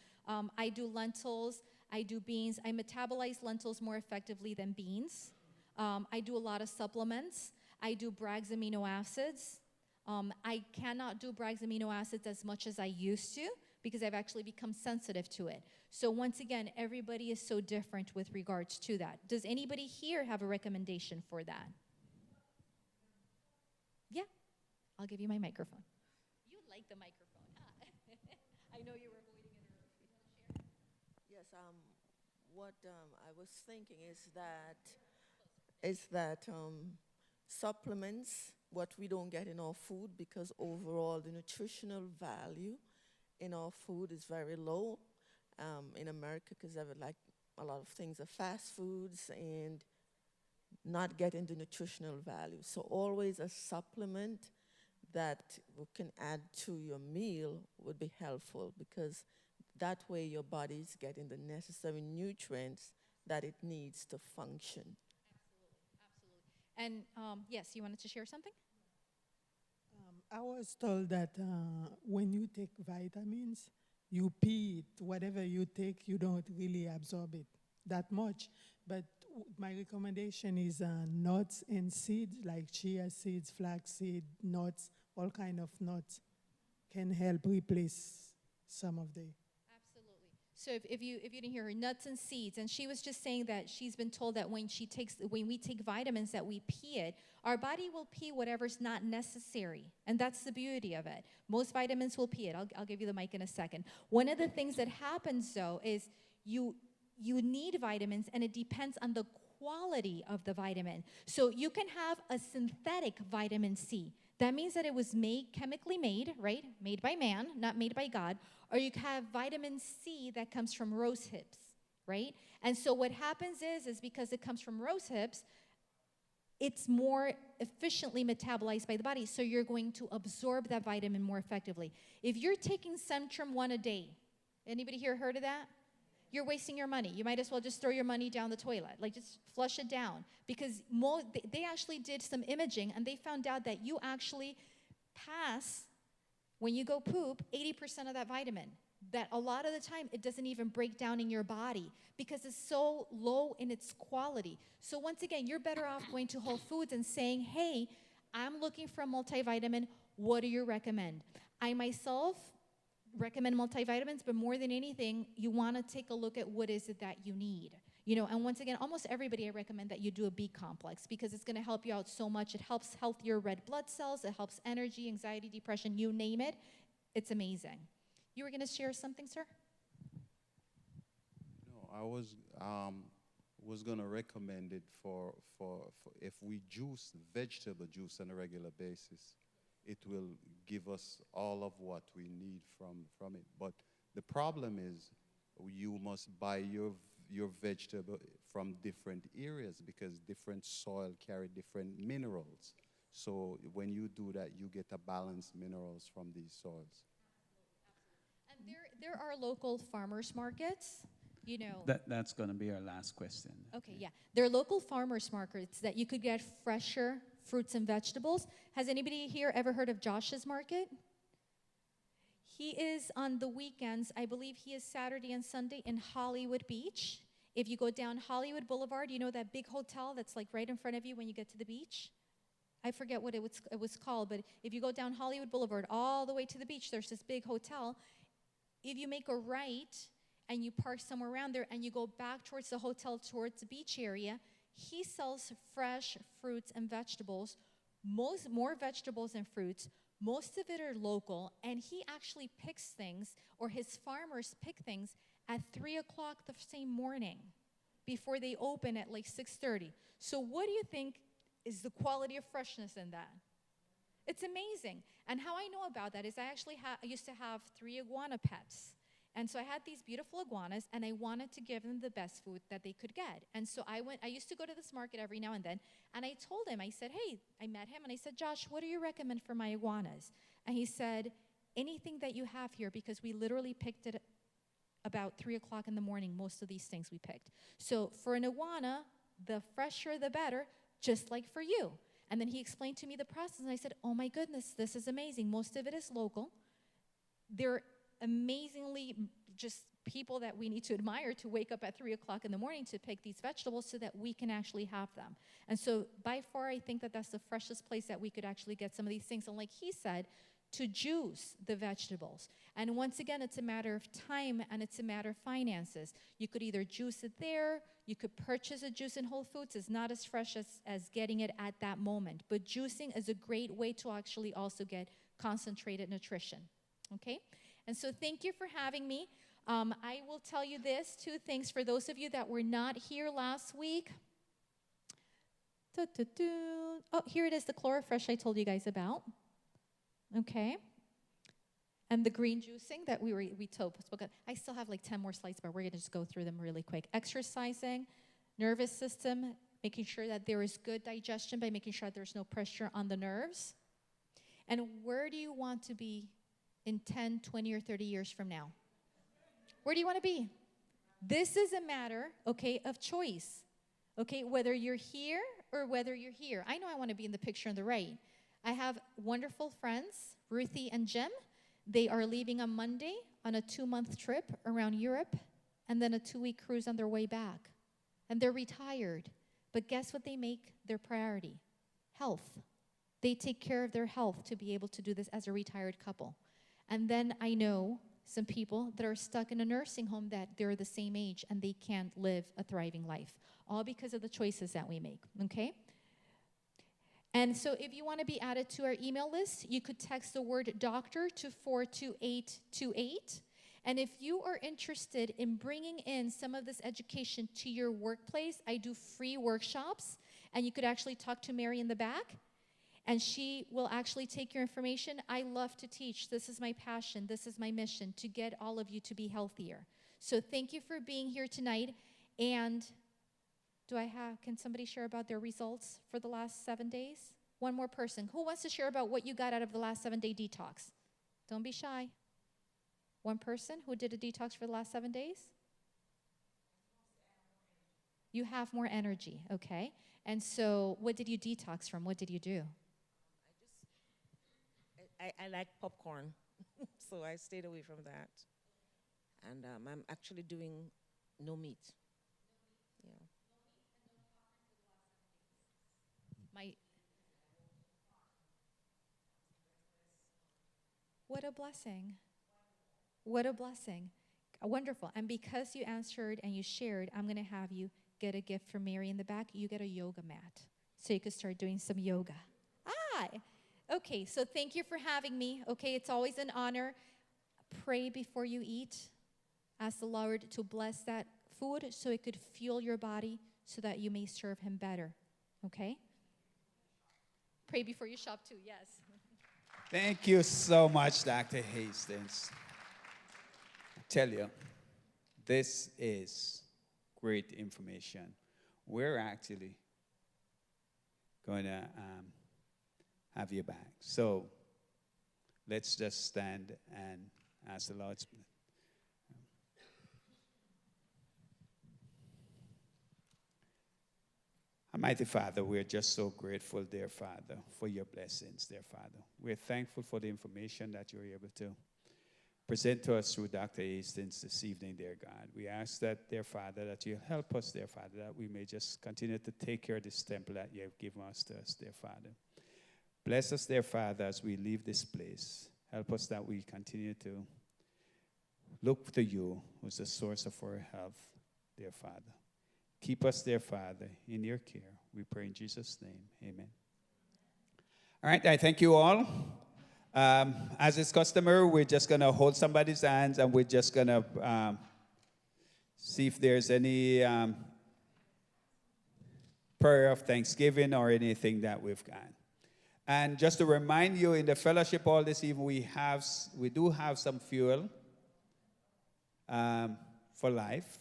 I do lentils, I do beans. I metabolize lentils more effectively than beans. I do a lot of supplements. I do Bragg's amino acids. I cannot do Bragg's amino acids as much as I used to because I've actually become sensitive to it. So once again, everybody is so different with regards to that. Does anybody here have a recommendation for that? Yeah, I'll give you my microphone. You like the microphone, huh? I know you were avoiding it earlier. Yes, what I was thinking is that supplements, what we don't get in our food, because overall the nutritional value in our food is very low in America, because like a lot of things are fast foods and not getting the nutritional value. So always a supplement that we can add to your meal would be helpful, because that way your body is getting the necessary nutrients that it needs to function. And yes, you wanted to share something? I was told that when you take vitamins, you pee it. Whatever you take, you don't really absorb it that much. But my recommendation is nuts and seeds, like chia seeds, flax seed, nuts, all kind of nuts can help replace some of the. Absolutely. So if you didn't hear her, nuts and seeds, and she was just saying that she's been told that when we take vitamins that we pee it, our body will pee whatever's not necessary, and that's the beauty of it. Most vitamins will pee it. I'll give you the mic in a second. One of the things that happens though is you need vitamins, and it depends on the quality of the vitamin. So you can have a synthetic vitamin C. That means that it was chemically made, right? Made by man, not made by God. Or you have vitamin C that comes from rose hips, right? And so what happens is because it comes from rose hips, it's more efficiently metabolized by the body, so you're going to absorb that vitamin more effectively. If you're taking Centrum 1 a day, anybody here heard of that? You're wasting your money. You might as well just throw your money down the toilet. Like, just flush it down. Because they actually did some imaging, and they found out that you actually pass, when you go poop, 80% of that vitamin. That a lot of the time, it doesn't even break down in your body because it's so low in its quality. So once again, you're better off going to Whole Foods and saying, hey, I'm looking for a multivitamin. What do you recommend? I myself recommend multivitamins, but more than anything, you want to take a look at what is it that you need. And once again, almost everybody, I recommend that you do a B complex because it's going to help you out so much. It helps healthier red blood cells. It helps energy, anxiety, depression, you name it. It's amazing. You were going to share something, sir? No, I was going to recommend it for if we juice vegetable juice on a regular basis. It will give us all of what we need from it. But the problem is you must buy your vegetable from different areas because different soil carry different minerals. So when you do that, you get a balanced minerals from these soils. And there are local farmers markets, That's going to be our last question. Okay, yeah. There are local farmers markets that you could get fresher fruits and vegetables. Has anybody here ever heard of Josh's Market? He is on the weekends. I believe he is Saturday and Sunday in Hollywood Beach. If you go down Hollywood Boulevard, you know that big hotel that's like right in front of you when you get to the beach? I forget what it was called, but if you go down Hollywood Boulevard all the way to the beach, there's this big hotel. If you make a right and you park somewhere around there and you go back towards the hotel, towards the beach area, he sells fresh fruits and vegetables, more vegetables and fruits. Most of it are local, and he actually picks things, or his farmers pick things at 3 o'clock the same morning before they open at like 6:30. So what do you think is the quality of freshness in that? It's amazing. And how I know about that is I used to have 3 iguana pets. And so I had these beautiful iguanas, and I wanted to give them the best food that they could get. And so I used to go to this market every now and then, and I told him, I said, hey, I met him, and I said, Josh, what do you recommend for my iguanas? And he said, anything that you have here, because we literally picked it about 3 o'clock in the morning, most of these things we picked. So for an iguana, the fresher the better, just like for you. And then he explained to me the process, and I said, oh my goodness, this is amazing. Most of it is local. They're amazingly just people that we need to admire to wake up at 3 o'clock in the morning to pick these vegetables so that we can actually have them. And so by far, I think that that's the freshest place that we could actually get some of these things. And like he said, to juice the vegetables. And once again, it's a matter of time and it's a matter of finances. You could either juice it there, you could purchase a juice in Whole Foods. It's not as fresh as getting it at that moment. But juicing is a great way to actually also get concentrated nutrition. Okay? And so thank you for having me. I will tell you this, 2 things for those of you that were not here last week. Oh, here it is, the Chlorofresh I told you guys about. Okay. And the green juicing that we spoke of. I still have like 10 more slides, but we're going to just go through them really quick. Exercising, nervous system, making sure that there is good digestion by making sure there's no pressure on the nerves. And where do you want to be in 10, 20, or 30 years from now? Where do you want to be? This is a matter, okay, of choice. Okay, whether you're here or whether you're here. I know I want to be in the picture on the right. I have wonderful friends, Ruthie and Jim. They are leaving on Monday on a 2-month trip around Europe and then a 2-week cruise on their way back. And they're retired. But guess what they make their priority? Health. They take care of their health to be able to do this as a retired couple. And then I know some people that are stuck in a nursing home that they're the same age and they can't live a thriving life, all because of the choices that we make, okay? And so if you want to be added to our email list, you could text the word doctor to 42828. And if you are interested in bringing in some of this education to your workplace, I do free workshops, and you could actually talk to Mary in the back, and she will actually take your information. I love to teach. This is my passion. This is my mission, to get all of you to be healthier. So thank you for being here tonight. And can somebody share about their results for the last 7 days? One more person. Who wants to share about what you got out of the last 7-day detox? Don't be shy. One person who did a detox for the last 7 days? You have more energy, okay. And so what did you detox from? What did you do? I like popcorn, so I stayed away from that. And I'm actually doing no meat. Yeah. What a blessing. What a blessing. Wonderful. And because you answered and you shared, I'm going to have you get a gift from Mary in the back. You get a yoga mat so you can start doing some yoga. Okay, so thank you for having me. Okay, it's always an honor. Pray before you eat. Ask the Lord to bless that food so it could fuel your body so that you may serve him better. Okay? Pray before you shop too, yes. Thank you so much, Dr. Hastings. I tell you, this is great information. We're actually going to have you back. So let's just stand and ask the Lord. Almighty Father, we're just so grateful, dear Father, for your blessings, dear Father. We're thankful for the information that you're able to present to us through Dr. Hastings this evening, dear God. We ask that, dear Father, that you help us, dear Father, that we may just continue to take care of this temple that you have given us to us, dear Father. Bless us, dear Father, as we leave this place. Help us that we continue to look to you who's the source of our health, dear Father. Keep us, dear Father, in your care. We pray in Jesus' name. Amen. All right, I thank you all. As is customary, we're just going to hold somebody's hands, and we're just going to see if there's any prayer of thanksgiving or anything that we've got. And just to remind you, in the fellowship hall this evening, we do have some fuel for life.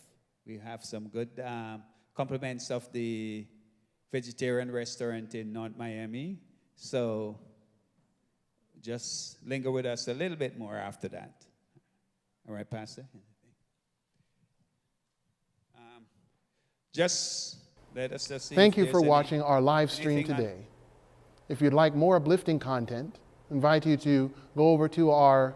We have some good compliments of the vegetarian restaurant in North Miami. So just linger with us a little bit more after that. All right, Pastor? Just let us just see. Thank you for watching our live stream today. If you'd like more uplifting content, I invite you to go over to our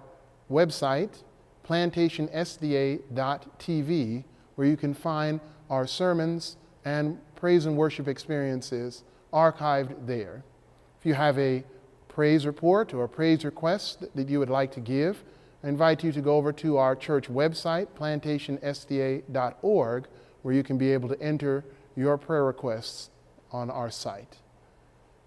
website, plantationsda.tv, where you can find our sermons and praise and worship experiences archived there. If you have a praise report or a praise request that you would like to give, I invite you to go over to our church website, plantationsda.org, where you can be able to enter your prayer requests on our site.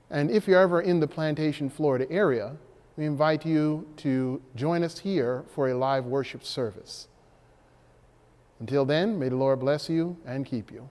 And if you're ever in the Plantation, Florida area, we invite you to join us here for a live worship service. Until then, may the Lord bless you and keep you.